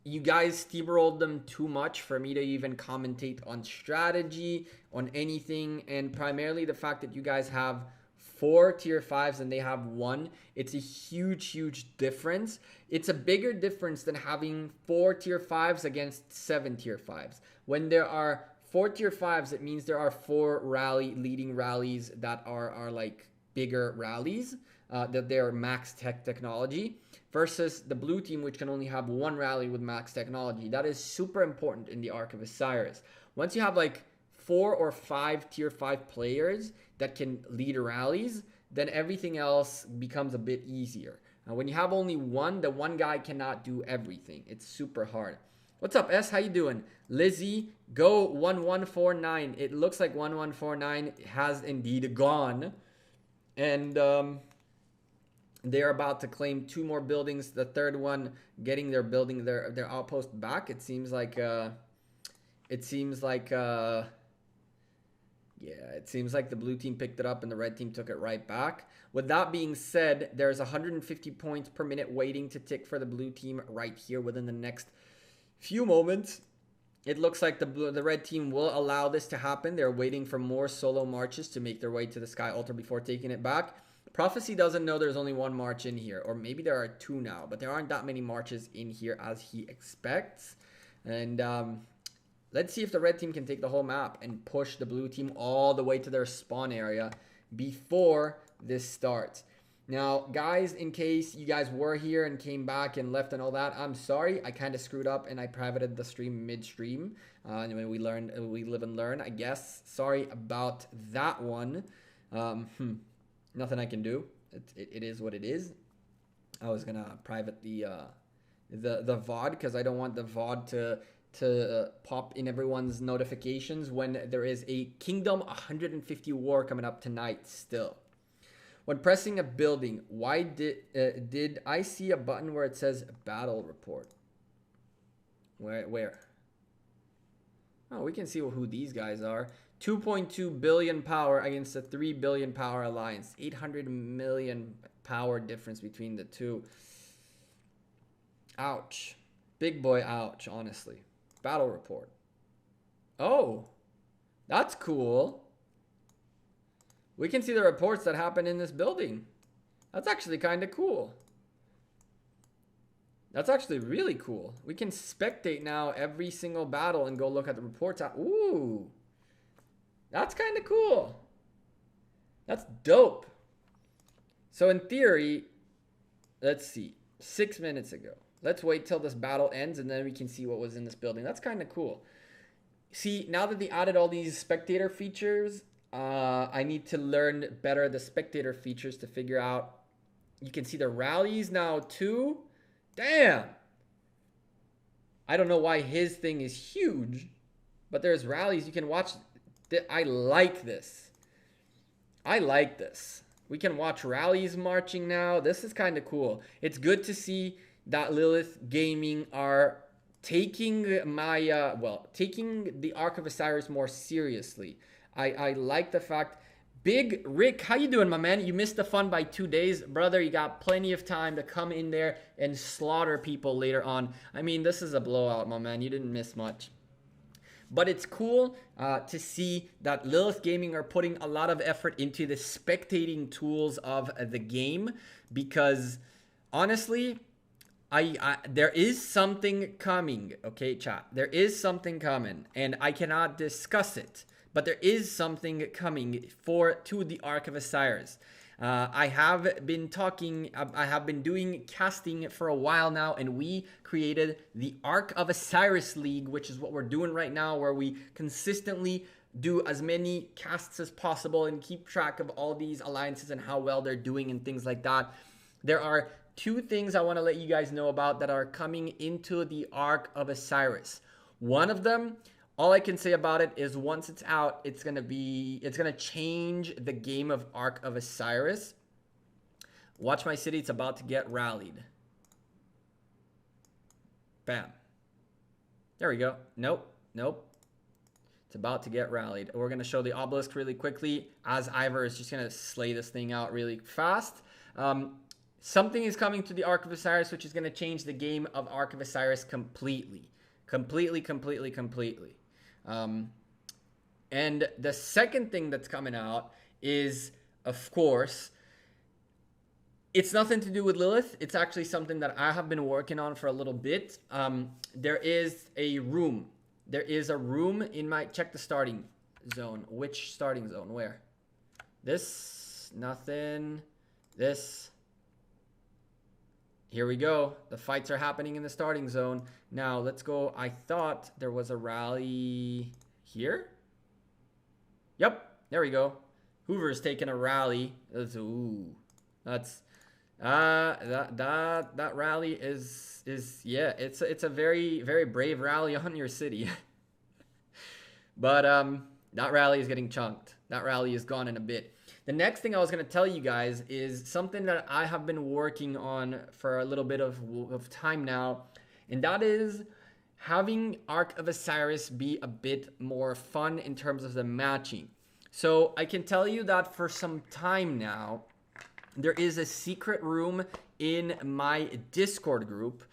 you guys steamrolled them too much for me to even commentate on strategy, on anything, and primarily the fact that you guys have 4 tier 5s and they have 1. It's a huge difference. It's a bigger difference than having 4 tier 5s against 7 tier 5s. When there are 4 tier 5s, it means there are 4 leading rallies that are like bigger rallies, that they're max technology, versus the blue team, which can only have 1 rally with max technology. That is super important in the Ark of Osiris. Once you have like 4 or 5 tier 5 players that can lead rallies, then everything else becomes a bit easier. Now, when you have only 1, the 1 guy cannot do everything. It's super hard. What's up, S? How you doing? Lizzie, go 1149. It looks like 1149 has indeed gone. And they're about to claim 2 more buildings. The third one getting their building, their outpost back. It seems like yeah, it seems like the blue team picked it up and the red team took it right back. With that being said, there's 150 points per minute waiting to tick for the blue team right here within the next few moments. It looks like the red team will allow this to happen. They're waiting for more solo marches to make their way to the Sky Altar before taking it back. Prophecy doesn't know there's only 1 march in here, or maybe there are 2 now, but there aren't that many marches in here as he expects. And let's see if the red team can take the whole map and push the blue team all the way to their spawn area before this starts. Now, guys, in case you guys were here and came back and left and all that, I'm sorry. I kind of screwed up and I privated the stream midstream. When we live and learn, I guess. Sorry about that one. Nothing I can do. It is what it is. I was gonna private the VOD because I don't want the VOD to pop in everyone's notifications when there is a Kingdom 150 war coming up tonight still. When pressing a building, why did I see a button where it says battle report? Where? Oh, we can see who these guys are. 2.2 billion power against a 3 billion power alliance. 800 million power difference between the two. Ouch. Big boy ouch, honestly. Battle report. Oh, that's cool. We can see the reports that happen in this building. That's actually kind of cool. That's actually really cool. We can spectate now every single battle and go look at the reports. Ooh, that's kind of cool. That's dope. So in theory, let's see, 6 minutes ago. Let's wait till this battle ends and then we can see what was in this building. That's kind of cool. See, now that they added all these spectator features, I need to learn better the spectator features to figure out. You can see the rallies now too. Damn. I don't know why his thing is huge, but there's rallies. You can watch. I like this. I like this. We can watch rallies marching now. This is kind of cool. It's good to see that Lilith Gaming are taking taking the Ark of Osiris more seriously. I like the fact. Big Rick, how you doing, my man? You missed the fun by 2 days. Brother, you got plenty of time to come in there and slaughter people later on. I mean, this is a blowout, my man. You didn't miss much. But it's cool to see that Lilith Gaming are putting a lot of effort into the spectating tools of the game. Because, honestly, there is something coming. Okay, chat. There is something coming. And I cannot discuss it. But there is something coming to the Ark of Osiris. I have been doing casting for a while now, and we created the Ark of Osiris League, which is what we're doing right now, where we consistently do as many casts as possible and keep track of all these alliances and how well they're doing and things like that. There are two things I want to let you guys know about that are coming into the Ark of Osiris. One of them, all I can say about it is once it's out, it's gonna change the game of Ark of Osiris. Watch my city, it's about to get rallied. Bam. There we go. Nope. It's about to get rallied. We're going to show the obelisk really quickly as Ivor is just going to slay this thing out really fast. Something is coming to the Ark of Osiris, which is going to change the game of Ark of Osiris completely. And the second thing that's coming out is, of course, it's nothing to do with Lilith. It's actually something that I have been working on for a little bit. There is a room. There is a room in my... Check the starting zone. Which starting zone? Where? This. Nothing. This. Here we go. The fights are happening in the starting zone. Now, let's go. I thought there was a rally here. Yep. There we go. Hoover's taking a rally. Ooh. That's... that rally is yeah, it's a very, very brave rally on your city. But that rally is getting chunked. That rally is gone in a bit. The next thing I was going to tell you guys is something that I have been working on for a little bit of time now, and that is having Ark of Osiris be a bit more fun in terms of the matching. So I can tell you that for some time now, there is a secret room in my Discord group,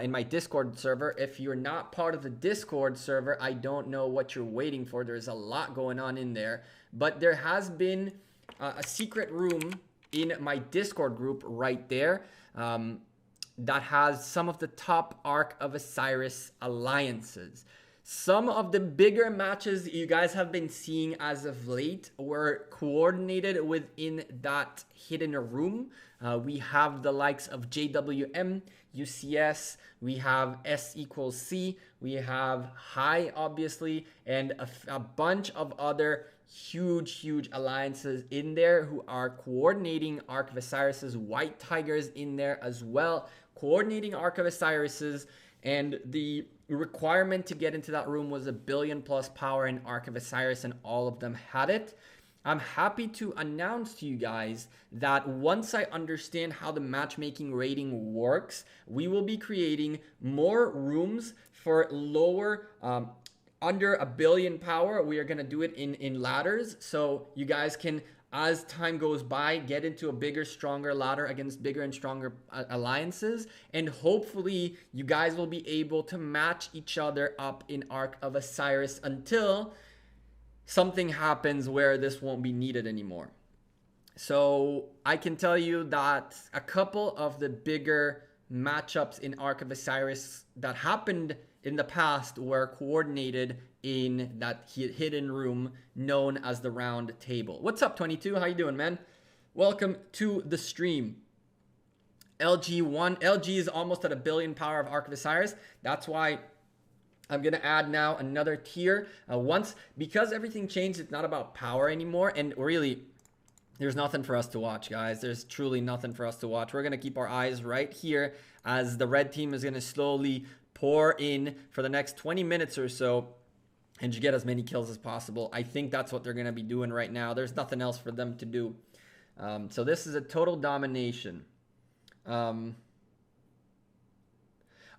in my Discord server. If you're not part of the Discord server, I don't know what you're waiting for. There's a lot going on in there. But there has been a secret room in my Discord group right there that has some of the top Ark of Osiris alliances. Some of the bigger matches you guys have been seeing as of late were coordinated within that hidden room. We have the likes of JWM, UCS, we have S equals C, we have High, obviously, and a bunch of other huge alliances in there who are coordinating Ark of Osiris's White Tigers in there as well, coordinating Ark of Osiris's, and the requirement to get into that room was 1 billion plus power in Ark of Osiris, and all of them had it. I'm happy to announce to you guys that once I understand how the matchmaking rating works, we will be creating more rooms for lower, under 1 billion power. We are going to do it in ladders, so you guys can, as time goes by, get into a bigger, stronger ladder against bigger and stronger alliances. And hopefully you guys will be able to match each other up in Ark of Osiris until something happens where this won't be needed anymore. So I can tell you that a couple of the bigger matchups in Ark of Osiris that happened in the past were coordinated in that hidden room known as the round table. What's up, 22? How you doing, man? Welcome to the stream. LG is almost at 1 billion power of Ark of Osiris. That's why I'm going to add now another tier. Because everything changed, it's not about power anymore. And really, there's nothing for us to watch, guys. There's truly nothing for us to watch. We're going to keep our eyes right here as the red team is going to slowly pour in for the next 20 minutes or so and get as many kills as possible. I think that's what they're going to be doing right now. There's nothing else for them to do. So this is a total domination.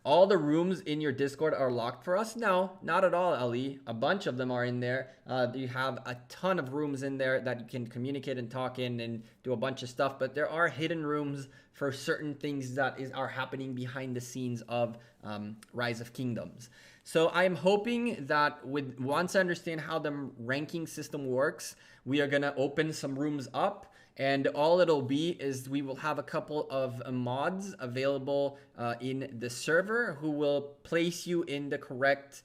All the rooms in your Discord are locked for us? No, not at all, Ali. A bunch of them are in there. You have a ton of rooms in there that you can communicate and talk in and do a bunch of stuff. But there are hidden rooms for certain things that are happening behind the scenes of Rise of Kingdoms. So I'm hoping that once I understand how the ranking system works, we are going to open some rooms up. And all it'll be is we will have a couple of mods available in the server who will place you in the correct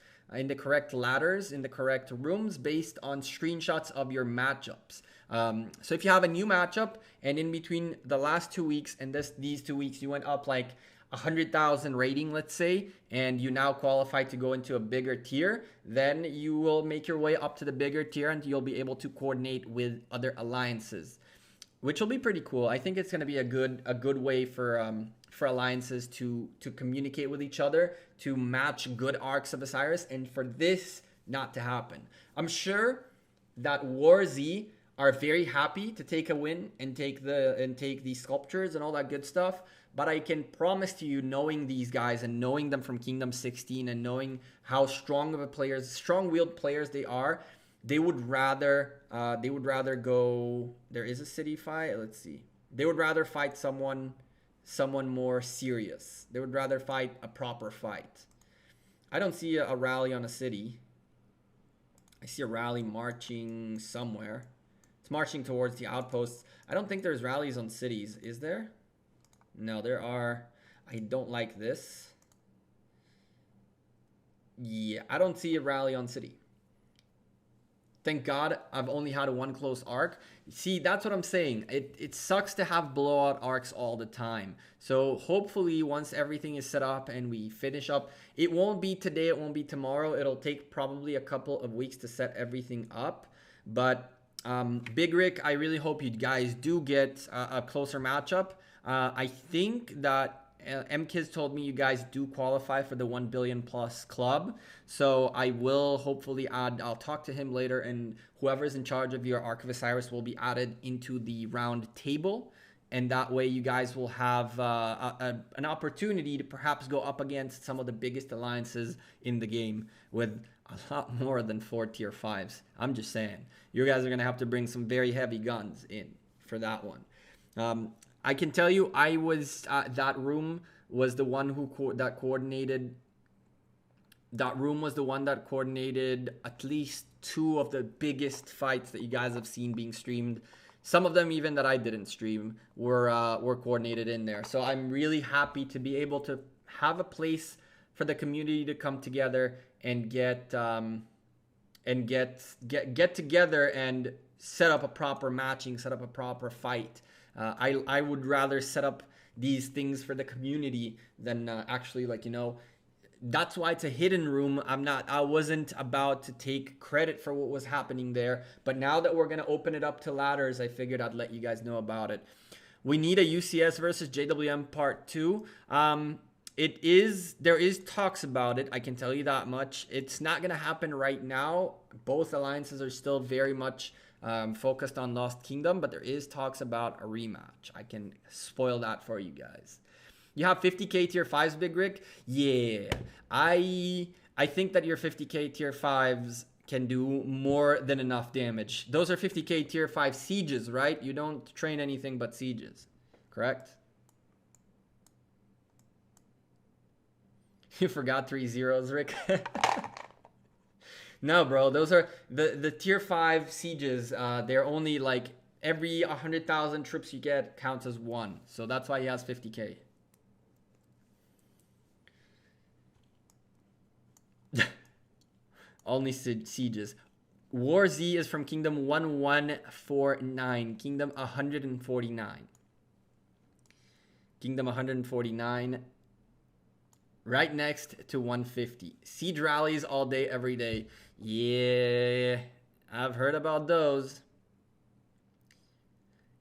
ladders, in the correct rooms based on screenshots of your matchups. So if you have a new matchup and in between the last 2 weeks and these 2 weeks you went up like 100,000 rating, let's say, and you now qualify to go into a bigger tier, then you will make your way up to the bigger tier and you'll be able to coordinate with other alliances, which will be pretty cool. I think it's going to be a good way for for alliances to communicate with each other, to match good Arks of Osiris, and for this not to happen. I'm sure that WarZ are very happy to take a win and take these sculptures and all that good stuff. But I can promise to you, knowing these guys and knowing them from Kingdom 16 and knowing how strong-willed players they are, they would rather go. There is a city fight. Let's see. They would rather fight someone more serious. They would rather fight a proper fight. I don't see a rally on a city. I see a rally marching somewhere. It's marching towards the outposts. I don't think there's rallies on cities. Is there? No, there are. I don't like this. Yeah, I don't see a rally on city. Thank God I've only had one close arc. See, that's what I'm saying. It sucks to have blowout arcs all the time. So hopefully once everything is set up and we finish up, it won't be today, it won't be tomorrow. It'll take probably a couple of weeks to set everything up. But Big Rick, I really hope you guys do get a closer matchup. I think that MKiz told me you guys do qualify for the 1 billion plus club. So I will hopefully add, I'll talk to him later, and whoever's in charge of your Ark of Osiris will be added into the round table. And that way you guys will have an opportunity to perhaps go up against some of the biggest alliances in the game with a lot more than 4 tier 5s. I'm just saying. You guys are going to have to bring some very heavy guns in for that one. I can tell you, I was that room was the one that coordinated. That room was the one that coordinated at least 2 of the biggest fights that you guys have seen being streamed. Some of them even that I didn't stream were coordinated in there. So I'm really happy to be able to have a place for the community to come together and get together and set up a proper matching, set up a proper fight. I would rather set up these things for the community than actually, like, you know, that's why it's a hidden room. I wasn't about to take credit for what was happening there, but now that we're going to open it up to ladders, I figured I'd let you guys know about it. We need a UCS versus JWM part 2. There is talks about it. I can tell you that much. It's not going to happen right now. Both alliances are still very much focused on Lost Kingdom, but there is talks about a rematch. I can spoil that for you guys. You have 50k tier 5s, Big Rick? Yeah. I think that your 50k tier 5s can do more than enough damage. Those are 50k tier 5 sieges, right? You don't train anything but sieges, correct? You forgot 3 zeros, Rick. No, bro, those are the tier 5 sieges. They're only like every 100,000 troops you get counts as 1. So that's why he has 50k. Only sieges. WarZ is from Kingdom 1149. Kingdom 149. Kingdom 149. Right next to 150. Siege rallies all day, every day. Yeah, I've heard about those.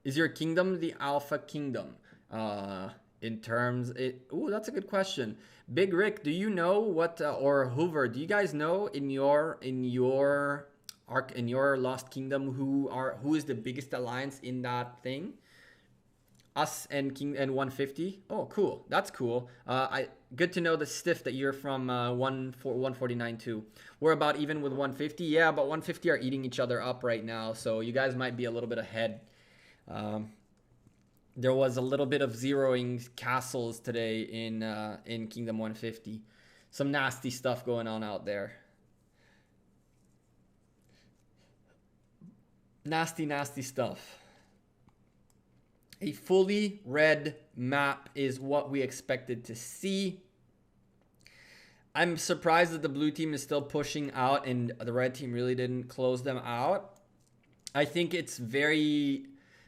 Is your kingdom the alpha kingdom? Ooh, that's a good question. Big Rick, do you know what, or Hoover, do you guys know in your Lost Kingdom who is the biggest alliance in that thing? Us and 150. Oh, cool. That's cool. Good to know the stiff that you're from 149 too. We're about even with 150. Yeah, but 150 are eating each other up right now, so you guys might be a little bit ahead. There was a little bit of zeroing castles today in Kingdom 150. Some nasty stuff going on out there. Nasty, nasty stuff. A fully red map is what we expected to see. I'm surprised that the blue team is still pushing out and the red team really didn't close them out. I think it's very,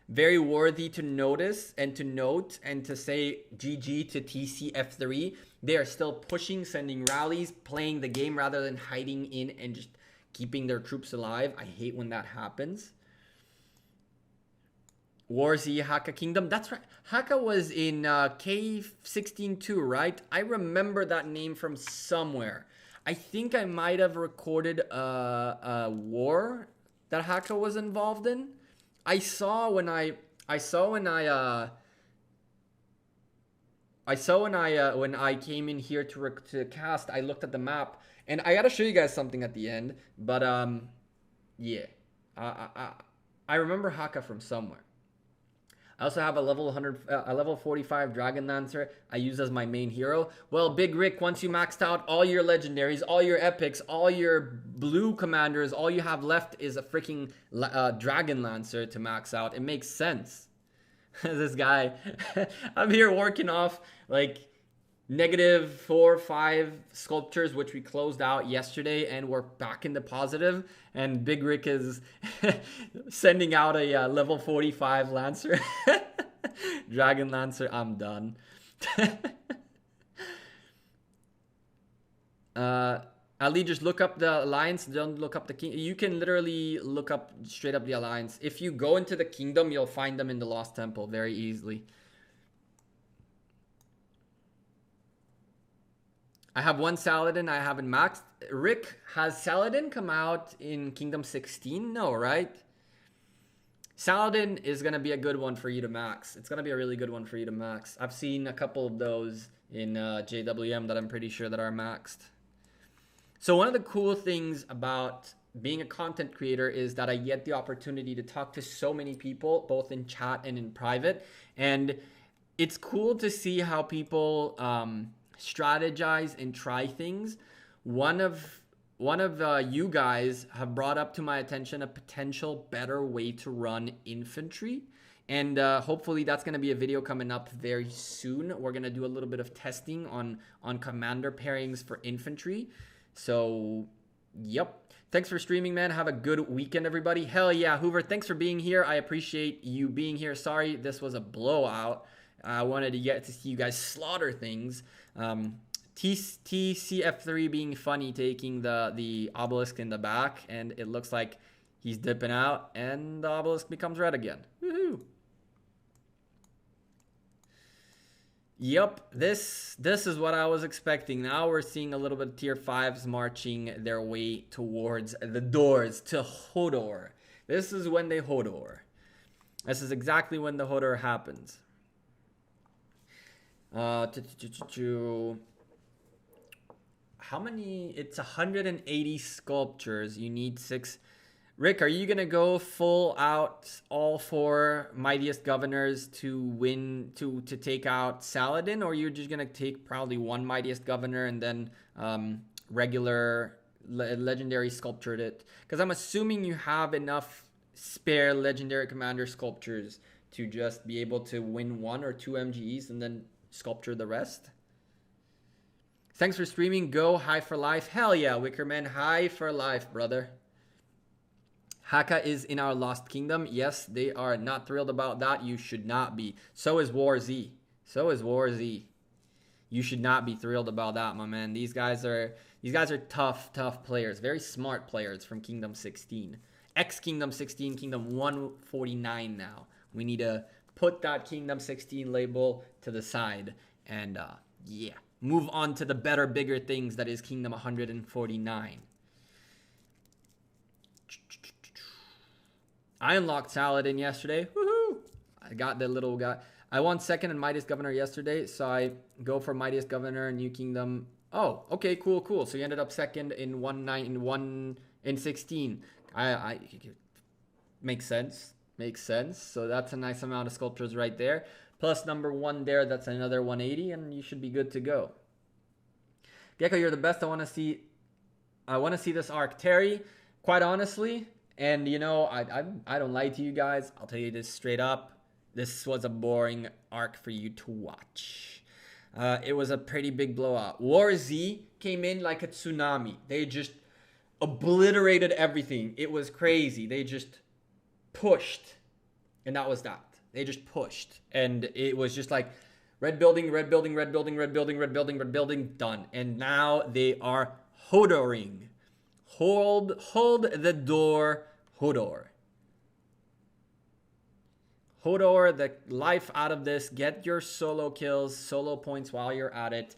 very worthy to notice and to note and to say GG to TcF3. They are still pushing, sending rallies, playing the game rather than hiding in and just keeping their troops alive. I hate when that happens. WarZ Haka Kingdom. That's right. Haka was in K16 too, right? I remember that name from somewhere. I think I might have recorded a war that Haka was involved in. I saw when I when I came in here to cast, I looked at the map, and I gotta show you guys something at the end. But yeah, I remember Haka from somewhere. I also have a level 100, a level 45 Dragon Lancer I use as my main hero. Well, Big Rick, once you maxed out all your legendaries, all your epics, all your blue commanders, all you have left is a freaking Dragon Lancer to max out. It makes sense. This guy, I'm here working off like -4 or 5 sculptures, which we closed out yesterday, and we're back in the positive. And Big Rick is sending out a level 45 Lancer. Dragon Lancer, I'm done. Ali, just look up the alliance. Don't look up the king. You can literally look up straight up the alliance. If you go into the kingdom, you'll find them in the Lost Temple very easily. I have one Saladin I haven't maxed. Rick, has Saladin come out in Kingdom 16? No, right? Saladin is going to be a good one for you to max. It's going to be a really good one for you to max. I've seen a couple of those in JWM that I'm pretty sure that are maxed. So one of the cool things about being a content creator is that I get the opportunity to talk to so many people, both in chat and in private. And it's cool to see how people strategize and try things. One of you guys have brought up to my attention a potential better way to run infantry. And hopefully that's going to be a video coming up very soon. We're going to do a little bit of testing on commander pairings for infantry. So, yep. Thanks for streaming, man. Have a good weekend, everybody. Hell yeah, Hoover, thanks for being here. I appreciate you being here. Sorry, this was a blowout. I wanted to get to see you guys slaughter things. TcF3 being funny, taking the obelisk in the back, and it looks like he's dipping out, and the obelisk becomes red again. Woohoo! Yep, this is what I was expecting. Now we're seeing a little bit of tier 5s marching their way towards the doors to Hodor. This is when they Hodor. This is exactly when the Hodor happens. How many? It's 180 sculptures. You need 6. Rick, are you gonna go full out all 4 mightiest governors to win to take out Saladin, or you're just gonna take probably 1 mightiest governor and then regular legendary sculptured it? Because I'm assuming you have enough spare legendary commander sculptures to just be able to win 1 or 2 MGEs and then sculpture the rest. Thanks for streaming. Go high for life. Hell yeah, Wickerman, high for life, brother. Haka is in our Lost Kingdom. Yes, they are not thrilled about that. You should not be. So is WarZ. So is WarZ. You should not be thrilled about that, my man. These guys are tough players. Very smart players from Kingdom 16. Kingdom 16, Kingdom 149 now. We need to put that Kingdom 16 label to the side and yeah, move on to the better, bigger things that is Kingdom 149. I unlocked Saladin yesterday. Woohoo! I got the little guy. I won 2nd in Mightiest Governor yesterday, so I go for Mightiest Governor, New Kingdom. Oh, okay, cool. So you ended up 2nd in 16. I makes sense. Makes sense. So that's a nice amount of sculptures right there. Plus number 1 there, that's another 180, and you should be good to go. Gecko, you're the best. I want to see this arc. Terry, quite honestly, and you know, I don't lie to you guys. I'll tell you this straight up. This was a boring arc for you to watch. It was a pretty big blowout. WarZ came in like a tsunami. They just obliterated everything. It was crazy. They just pushed, and that was that. They just pushed, and it was just like red building, red building, red building, red building, red building, red building, done. And now they are Hodoring. Hold the door, Hodor. Hodor, the life out of this. Get your solo kills, solo points while you're at it.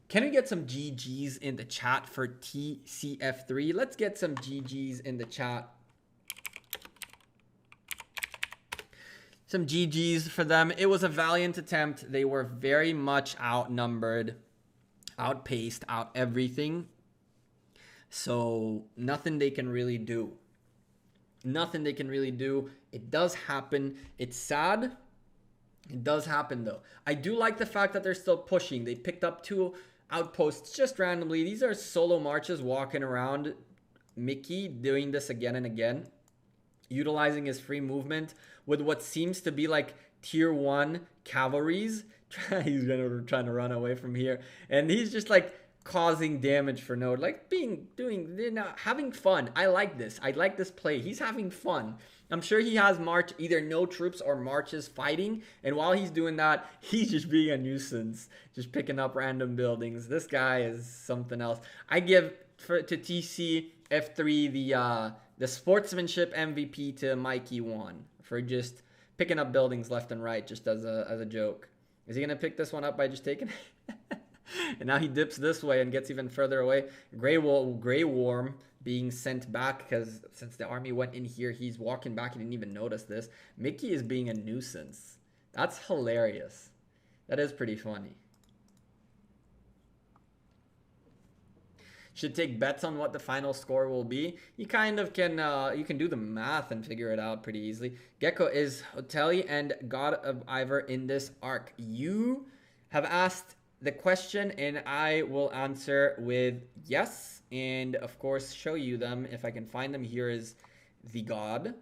Can we get some GGs in the chat for TcF3? Let's get some GGs in the chat. Some GGs for them. It was a valiant attempt. They were very much outnumbered, outpaced, out everything. So nothing they can really do. Nothing they can really do. It does happen. It's sad. It does happen though. I do like the fact that they're still pushing. They picked up 2 outposts just randomly. These are solo marches walking around. Mickey doing this again and again, utilizing his free movement with what seems to be like tier 1 cavalries. He's trying to run away from here, and he's just like causing damage for Node, like having fun. I like this. I like this play. He's having fun. I'm sure he has either no troops or marches fighting, and while he's doing that, he's just being a nuisance, just picking up random buildings. This guy is something else. I give to TcF3 the sportsmanship MVP to Mikey 1 for just picking up buildings left and right, just as a joke. Is he gonna pick this one up by just taking it? And now he dips this way and gets even further away. Grey Worm being sent back because since the army went in here, he's walking back. He didn't even notice this. Mickey is being a nuisance. That's hilarious. That is pretty funny. Should take bets on what the final score will be. You kind of can, you can do the math and figure it out pretty easily. Gecko, is Hotelli and God of Ivor in this arc? You have asked the question, and I will answer with yes, and of course show you them if I can find them. Here is the god,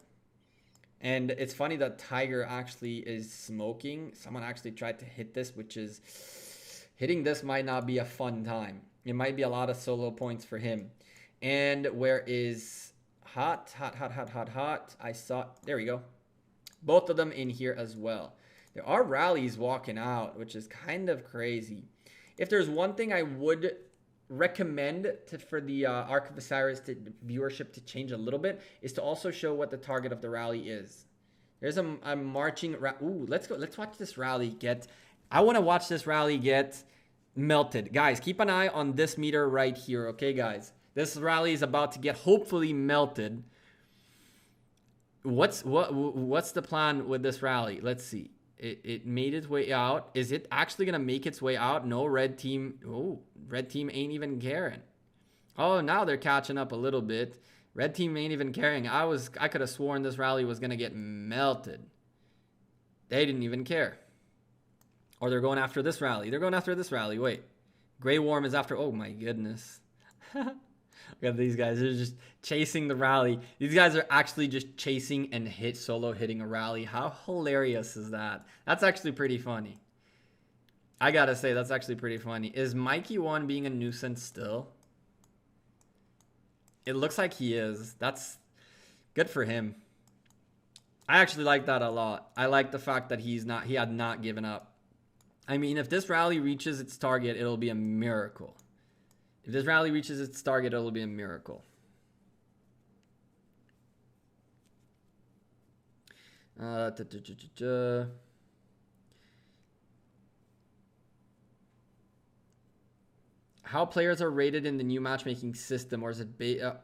and it's funny that Tiger actually is smoking. Someone actually tried to hit this, which is hitting this might not be a fun time. It might be a lot of solo points for him. And where is hot? I saw, there we go. Both of them in here as well. There are rallies walking out, which is kind of crazy. If there's one thing I would recommend for the Ark of Osiris viewership to change a little bit, is to also show what the target of the rally is. There's a marching. Ooh, let's go. Let's watch this rally get. I want to watch this rally get melted. Guys, keep an eye on this meter right here. Okay, guys, this rally is about to get hopefully melted. What's the plan with this rally? Let's see. It made its way out. Is it actually gonna make its way out? No, red team. Oh, red team ain't even caring. Oh, now they're catching up a little bit. Red team ain't even caring. I could have sworn this rally was gonna get melted. They didn't even care. Or they're going after this rally. They're going after this rally. Wait, Grey Worm is after. Oh my goodness. Look at these guys. They're just chasing the rally. These guys are actually just chasing and solo hitting a rally. How hilarious is that? That's actually pretty funny. I gotta say, that's actually pretty funny. Is Mikey 1 being a nuisance still? It looks like he is. That's good for him. I actually like that a lot. I like the fact that he had not given up. I mean, if this rally reaches its target, it'll be a miracle. If this rally reaches its target, it'll be a miracle. How players are rated in the new matchmaking system, or is it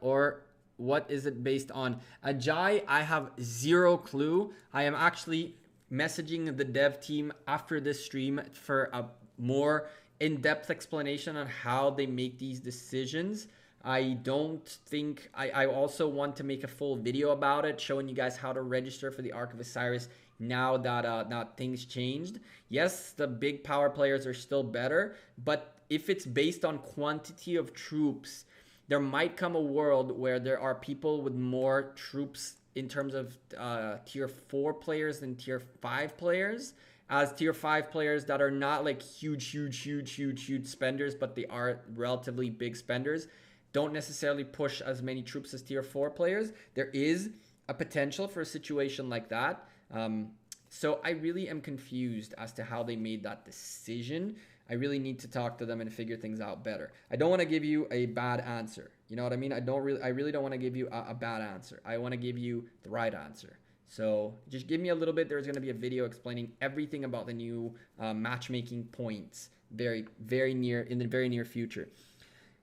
or what is it based on? Ajay, I have zero clue. I am actually messaging the dev team after this stream for a more in-depth explanation on how they make these decisions. I don't think I also want to make a full video about it, showing you guys how to register for the Ark of Osiris now that things changed. Yes, the big power players are still better, but if it's based on quantity of troops, there might come a world where there are people with more troops in terms of tier 4 players than tier 5 players. As tier 5 players that are not like huge spenders, but they are relatively big spenders, don't necessarily push as many troops as tier 4 players. There is a potential for a situation like that. So I really am confused as to how they made that decision. I really need to talk to them and figure things out better. I don't want to give you a bad answer. You know what I mean? I really don't want to give you a bad answer. I want to give you the right answer. So just give me a little bit. There's going to be a video explaining everything about the new matchmaking points in the very near future.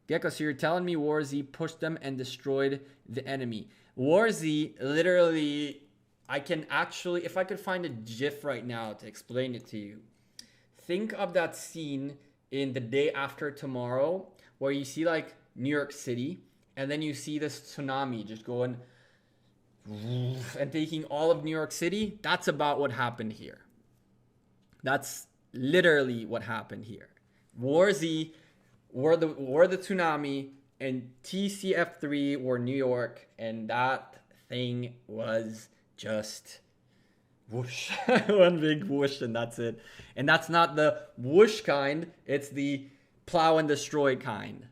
Gecko, so you're telling me WarZ pushed them and destroyed the enemy. WarZ literally, I can actually, if I could find a GIF right now to explain it to you. Think of that scene in The Day After Tomorrow where you see like New York City and then you see this tsunami just going and taking all of New York City. That's about what happened here. That's literally what happened here. WarZ were the tsunami and TcF3 were New York, and that thing was just whoosh. One big whoosh, and that's it. And that's not the whoosh kind, it's the plow and destroy kind.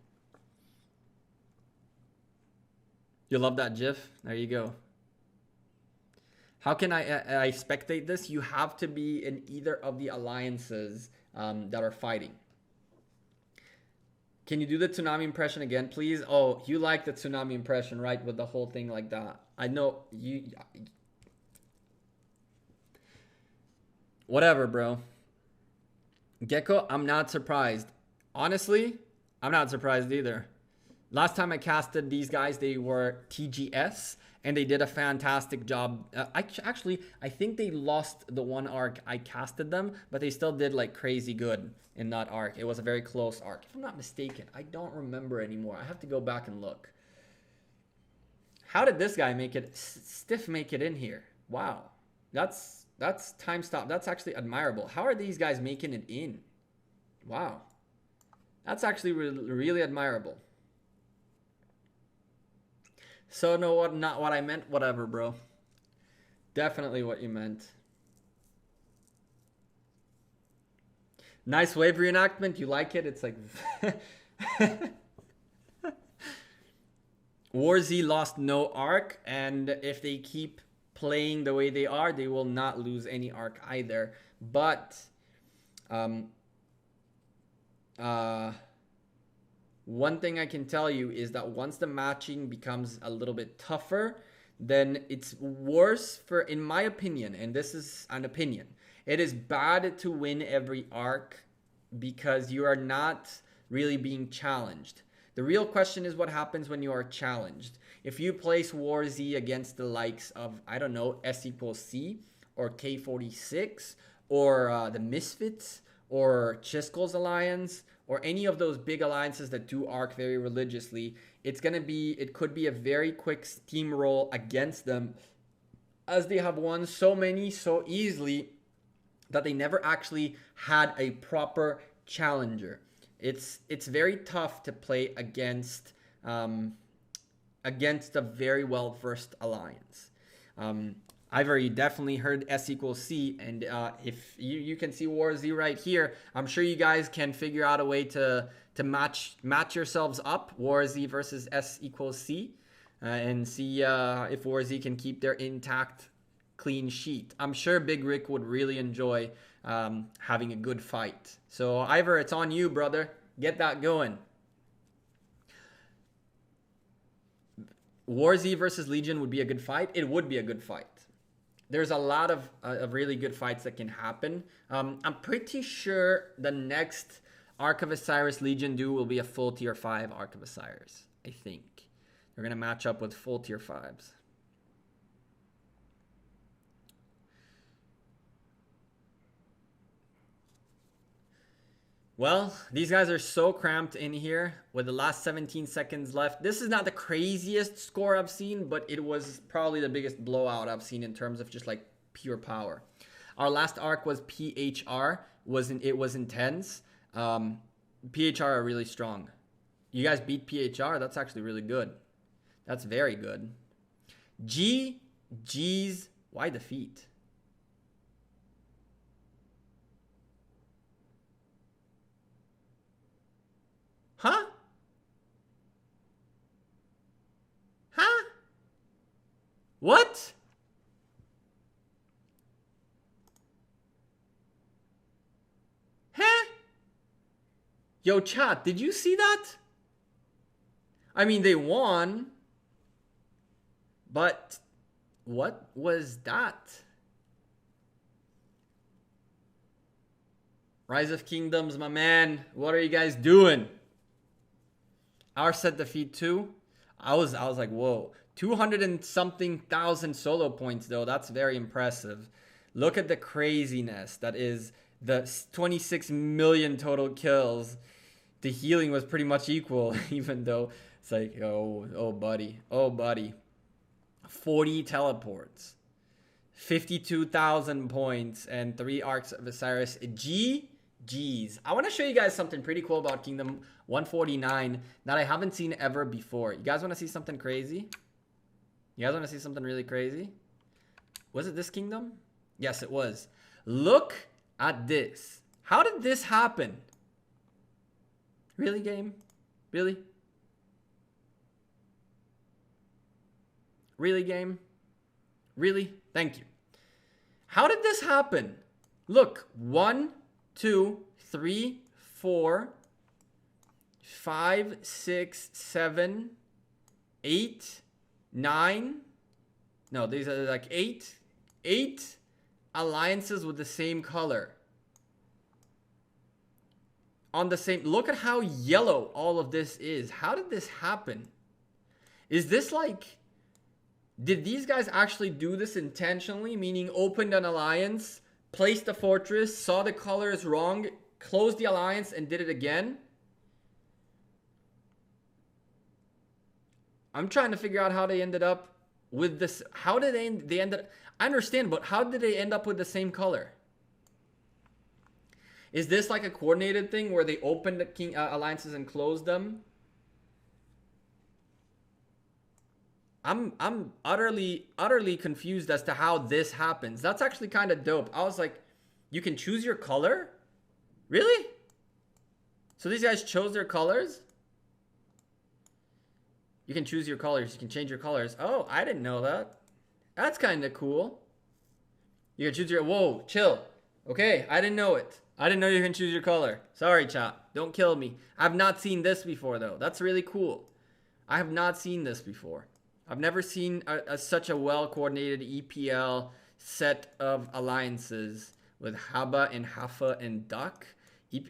You love that GIF? There you go. How can I spectate this? You have to be in either of the alliances that are fighting. Can you do the tsunami impression again, please? Oh, you like the tsunami impression, right? With the whole thing like that. I know you. Whatever, bro. Gecko, I'm not surprised. Honestly, I'm not surprised either. Last time I casted these guys, they were TGS, and they did a fantastic job. I think they lost the one arc I casted them, but they still did like crazy good in that arc. It was a very close arc. If I'm not mistaken, I don't remember anymore. I have to go back and look. How did this guy make it, Stiff make it in here? Wow. That's time stop. That's actually admirable. How are these guys making it in? Wow. That's actually really admirable. So no, not what I meant. Whatever, bro. Definitely what you meant. Nice wave reenactment. You like it? It's like WarZ lost no arc, and if they keep playing the way they are, they will not lose any arc either. But one thing I can tell you is that once the matching becomes a little bit tougher, then it's worse for, in my opinion, and this is an opinion, it is bad to win every arc because you are not really being challenged. The real question is what happens when you are challenged. If you place WarZ against the likes of, I don't know, S equals C or K46 or the Misfits or Chiskel's Alliance, or any of those big alliances that do arc very religiously, it could be a very quick steamroll against them, as they have won so many so easily that they never actually had a proper challenger. It's very tough to play against a very well versed alliance. I've already definitely heard S equals C, and if you can see WarZ right here, I'm sure you guys can figure out a way to match yourselves up, WarZ versus S equals C, and see if WarZ can keep their intact clean sheet. I'm sure Big Rick would really enjoy having a good fight. So Ivor, it's on you, brother. Get that going. WarZ versus Legion would be a good fight. It would be a good fight. There's a lot of really good fights that can happen. I'm pretty sure the next Ark of Osiris Legion duo will be a full tier 5 Ark of Osiris. I think. They're going to match up with full tier 5s. Well, these guys are so cramped in here with the last 17 seconds left. This is not the craziest score I've seen, but it was probably the biggest blowout I've seen in terms of just like pure power. Our last arc was PHR. It was intense. PHR are really strong. You guys beat PHR? That's actually really good. That's very good. G's, why defeat? Huh? Huh? What? Huh? Yo, chat, did you see that? I mean, they won, but What was that? Rise of Kingdoms, my man. What are you guys doing? Our set defeat 2. I was like, whoa. 200 and something thousand solo points though. That's very impressive. Look at the craziness that is the 26 million total kills. The healing was pretty much equal, even though it's like, oh buddy. 40 teleports. 52,000 points and 3 Arks of Osiris. GG's. I want to show you guys something pretty cool about Kingdom 149 that I haven't seen ever before. You guys want to see something crazy? You guys want to see something really crazy? Was it this kingdom? Yes, it was. Look at this. How did this happen? Really, game? Really? Really, game? Really? Thank you. How did this happen? Look, 1, 2, 3, 4, 5, 6, 7, 8, 9. No, these are like 8 alliances with the same color. On the same, look at how yellow all of this is. How did this happen? Is this like, did these guys actually do this intentionally? Meaning opened an alliance, placed a fortress, saw the colors wrong, closed the alliance and did it again? I'm trying to figure out how they ended up with this. How did they end up? I understand, but how did they end up with the same color? Is this like a coordinated thing where they opened the alliances and closed them? I'm utterly confused as to how this happens. That's actually kind of dope. I was like, you can choose your color? Really? So these guys chose their colors? You can choose your colors. You can change your colors. Oh, I didn't know that. That's kind of cool. You can choose your... Whoa, chill. Okay, I didn't know it. I didn't know you can choose your color. Sorry, chat. Don't kill me. I've not seen this before, though. That's really cool. I have not seen this before. I've never seen such a well-coordinated EPL set of alliances with Haba and Hafa and Duck.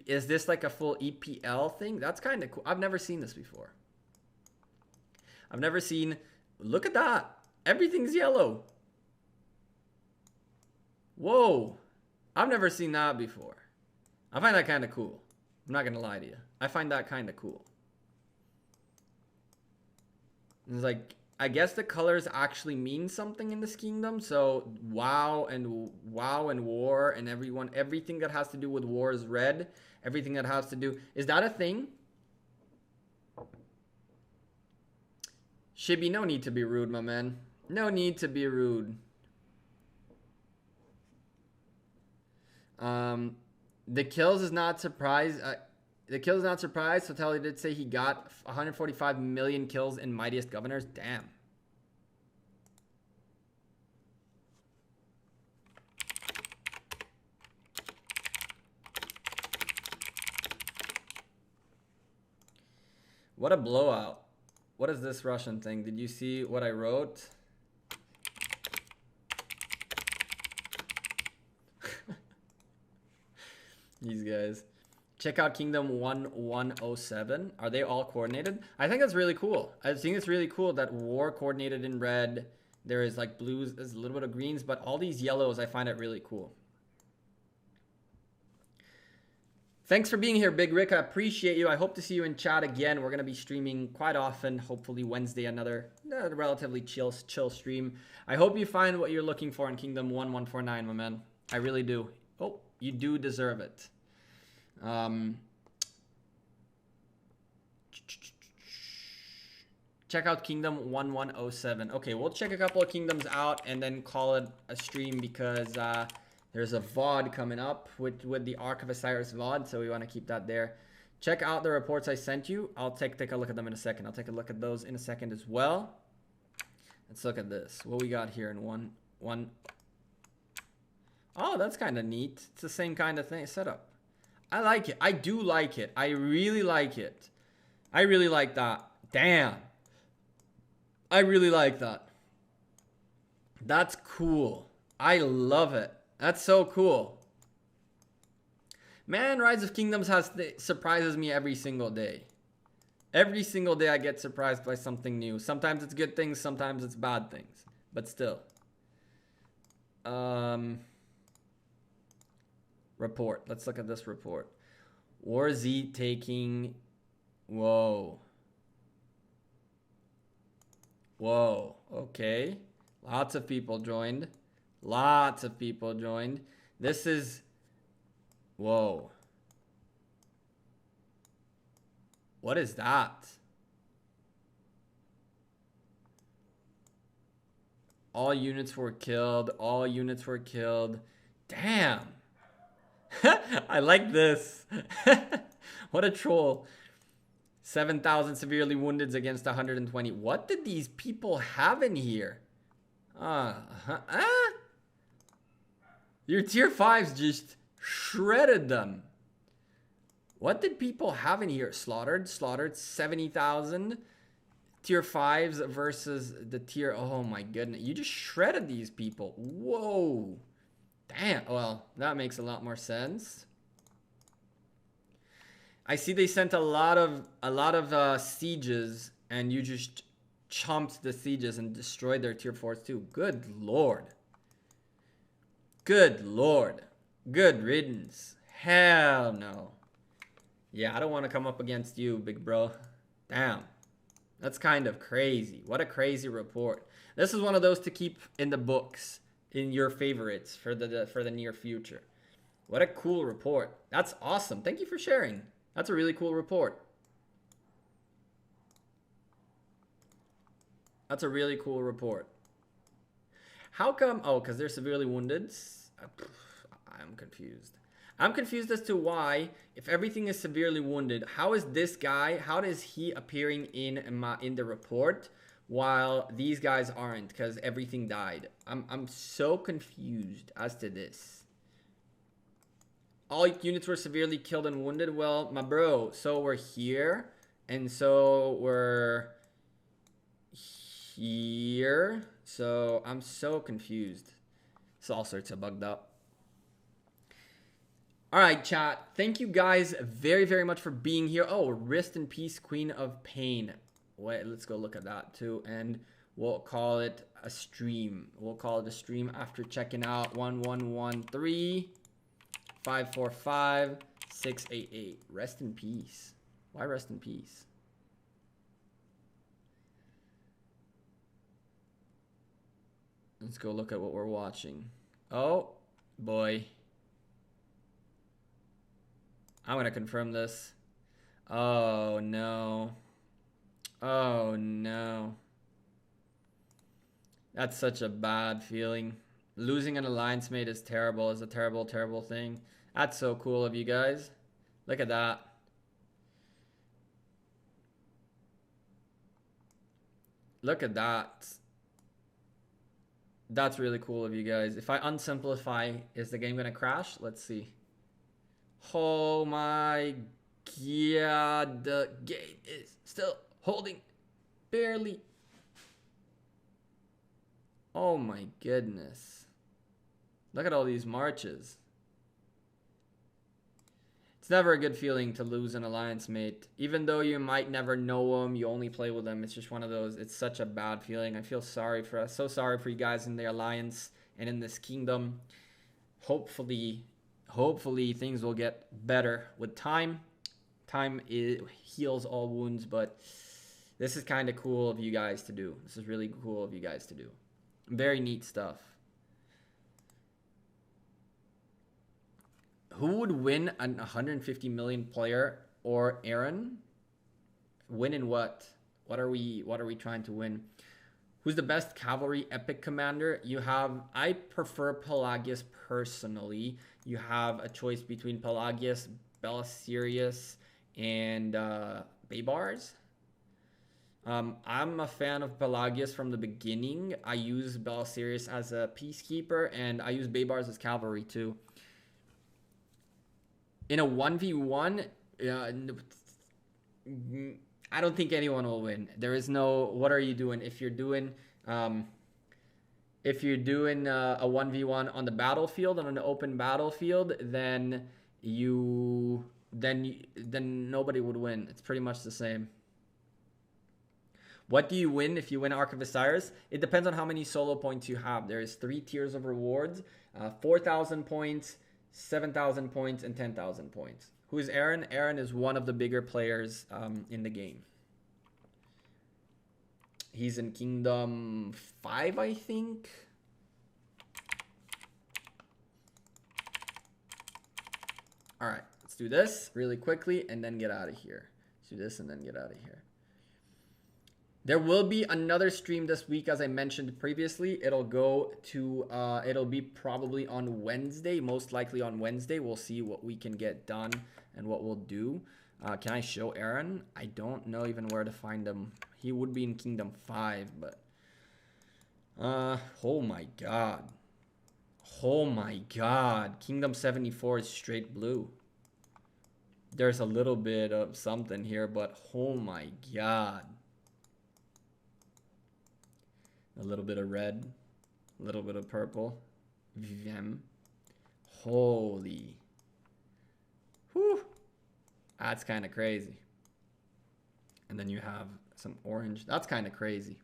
Is this like a full EPL thing? That's kind of cool. I've never seen this before. I've never seen... Look at that. Everything's yellow. Whoa. I've never seen that before. I find that kind of cool. I'm not going to lie to you. I find that kind of cool. It's like, I guess the colors actually mean something in this kingdom. So WoW and War and everything that has to do with War is red. Everything that has to do... Is that a thing? Shibby, no need to be rude, my man. No need to be rude. The kills is not surprised. The kills is not surprised. So Telly did say he got 145 million kills in Mightiest Governors. Damn. What a blowout. What is this Russian thing? Did you see what I wrote? These guys. Check out Kingdom 1107. Are they all coordinated? I think that's really cool. I think it's really cool that War coordinated in red. There is like blues, there's a little bit of greens, but all these yellows, I find it really cool. Thanks for being here, Big Rick. I appreciate you. I hope to see you in chat again. We're going to be streaming quite often. Hopefully Wednesday, another relatively chill stream. I hope you find what you're looking for in Kingdom 1149, my man. I really do. Oh, you do deserve it. Check out Kingdom 1107. Okay, we'll check a couple of kingdoms out and then call it a stream because there's a VOD coming up with the Ark of Osiris VOD, so we want to keep that there. Check out the reports I sent you. I'll take a look at them in a second. I'll take a look at those in a second as well. Let's look at this. What we got here in one. Oh, that's kind of neat. It's the same kind of thing setup. I like it. I do like it. I really like it. I really like that. Damn. I really like that. That's cool. I love it. That's so cool. Man, Rise of Kingdoms surprises me every single day. Every single day I get surprised by something new. Sometimes it's good things, sometimes it's bad things. But still. Report. Let's look at this report. WarZ taking... Whoa. Whoa. Okay. Lots of people joined. Lots of people joined. This is... Whoa. What is that? All units were killed. All units were killed. Damn. I like this. What a troll. 7,000 severely wounded against 120. What did these people have in here? Your tier 5s just shredded them. What did people have in here? Slaughtered 70,000. Tier 5s versus the tier... Oh my goodness. You just shredded these people. Whoa. Damn. Well, that makes a lot more sense. I see they sent a lot of sieges, and you just chomped the sieges and destroyed their tier 4s too. Good lord. Good lord. Good riddance. Hell no. Yeah, I don't want to come up against you, big bro. Damn. That's kind of crazy. What a crazy report. This is one of those to keep in the books, in your favorites for the near future. What a cool report. That's awesome. Thank you for sharing. That's a really cool report. That's a really cool report. How come? Oh, because they're severely wounded? I'm confused. I'm confused as to why, if everything is severely wounded, how is this guy, how is he appearing in the report while these guys aren't, because everything died? I'm so confused as to this. All units were severely killed and wounded. Well, my bro, so we're here, and so we're here. So I'm so confused. It's all sorts of bugged up. All right, chat. Thank you guys very, very much for being here. Oh, rest in peace, Queen of Pain. Wait, let's go look at that too. And we'll call it a stream. We'll call it a stream after checking out 1113 545 688. Rest in peace. Why rest in peace? Let's go look at what we're watching. Oh, boy. I'm going to confirm this. Oh, no. Oh, no. That's such a bad feeling. Losing an alliance mate is terrible. It's a terrible, terrible thing. That's so cool of you guys. Look at that. Look at that. That's really cool of you guys. If I unsimplify, is the game going to crash? Let's see. Oh my god, the game is still holding barely. Oh my goodness. Look at all these marches. It's never a good feeling to lose an alliance mate. Even though you might never know them, you only play with them. It's just one of those, it's such a bad feeling. I feel sorry for us. So sorry for you guys in the alliance and in this kingdom. Hopefully things will get better with time. Time heals all wounds, but this is kind of cool of you guys to do. This is really cool of you guys to do. Very neat stuff. Who would win an 150 million player or Aaron? Win in what? What are we trying to win? Who's the best cavalry epic commander? You have, I prefer Pelagius personally. You have a choice between Pelagius, Belisarius, and Baybars. I'm a fan of Pelagius from the beginning. I use Belisarius as a peacekeeper, and I use Baybars as cavalry too. In a 1v1, I don't think anyone will win. There is no, what are you doing? If you're doing, If you're doing a 1v1 on the battlefield, on an open battlefield, then then nobody would win. It's pretty much the same. What do you win if you win Ark of Osiris? It depends on how many solo points you have. There's 3 tiers of rewards, 4,000 points, 7,000 points, and 10,000 points. Who is Aaron? Aaron is one of the bigger players in the game. He's in Kingdom 5, I think. All right, let's do this really quickly and then get out of here. Let's do this and then get out of here. There will be another stream this week, as I mentioned previously. It'll go to, it'll be probably on Wednesday, most likely on Wednesday. We'll see what we can get done and what we'll do. Can I show Aaron? I don't know even where to find him. He would be in Kingdom 5, but... oh my god. Oh my god. Kingdom 74 is straight blue. There's a little bit of something here, but oh my god. A little bit of red. A little bit of purple. Vim. Holy. Whew. That's kind of crazy. And then you have some orange. That's kind of crazy.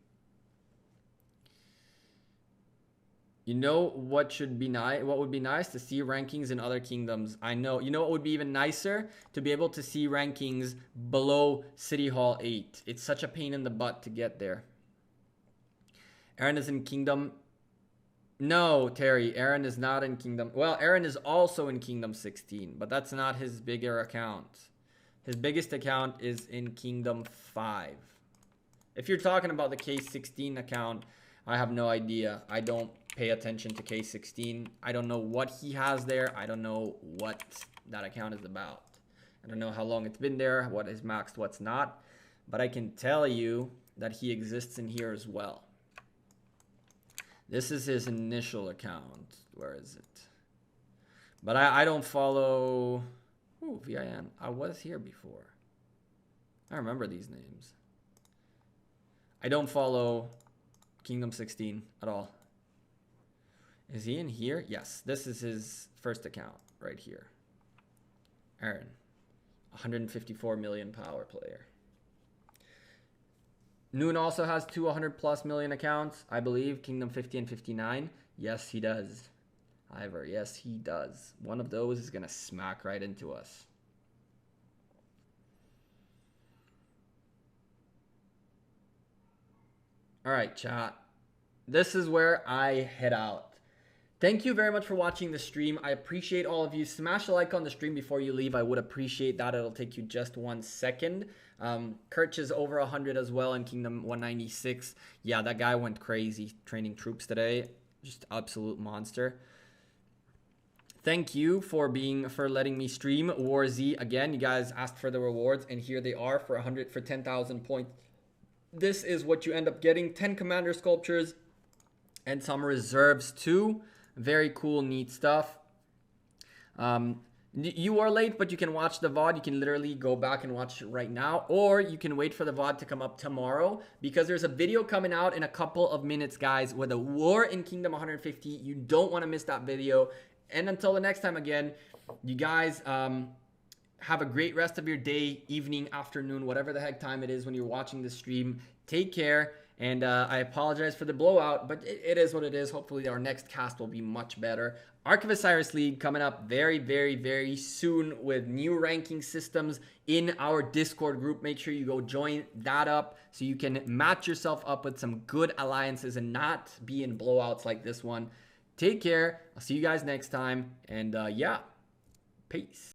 You know what should be nice? What would be nice? To see rankings in other kingdoms. I know. You know what would be even nicer? To be able to see rankings below City Hall 8. It's such a pain in the butt to get there. Aaron is in Kingdom... No, Terry. Aaron is not in Kingdom... Well, Aaron is also in Kingdom 16, but that's not his bigger account. His biggest account is in Kingdom 5. If you're talking about the K16 account, I have no idea. I don't pay attention to K16. I don't know what he has there. I don't know what that account is about. I don't know how long it's been there, what is maxed, what's not. But I can tell you that he exists in here as well. This is his initial account. Where is it? But I don't follow... Ooh, VIN. I was here before. I remember these names. I don't follow Kingdom 16 at all. Is he in here? Yes. This is his first account right here. Aaron. 154 million power player. Noon also has 200+ million accounts, I believe. Kingdom 50 and 59. Yes, he does. Ivor, yes, he does. One of those is going to smack right into us. All right, chat. This is where I head out. Thank you very much for watching the stream. I appreciate all of you. Smash a like on the stream before you leave. I would appreciate that. It'll take you just 1 second. Kirch is over 100 as well in Kingdom 196. Yeah, that guy went crazy training troops today. Just absolute monster. Thank you for letting me stream WarZ again. You guys asked for the rewards, and here they are for 10,000 points. This is what you end up getting: 10 commander sculptures and some reserves too. Very cool, neat stuff. You are late, but you can watch the VOD. You can literally go back and watch it right now, or you can wait for the VOD to come up tomorrow, because there's a video coming out in a couple of minutes, guys, with a war in Kingdom 150. You don't want to miss that video. And until the next time, again, you guys have a great rest of your day, evening, afternoon, whatever the heck time it is when you're watching the stream. Take care. And I apologize for the blowout, but it is what it is. Hopefully our next cast will be much better. Ark of Osiris League coming up very, very, very soon with new ranking systems in our Discord group. Make sure you go join that up so you can match yourself up with some good alliances and not be in blowouts like this one. Take care. I'll see you guys next time. And yeah, peace.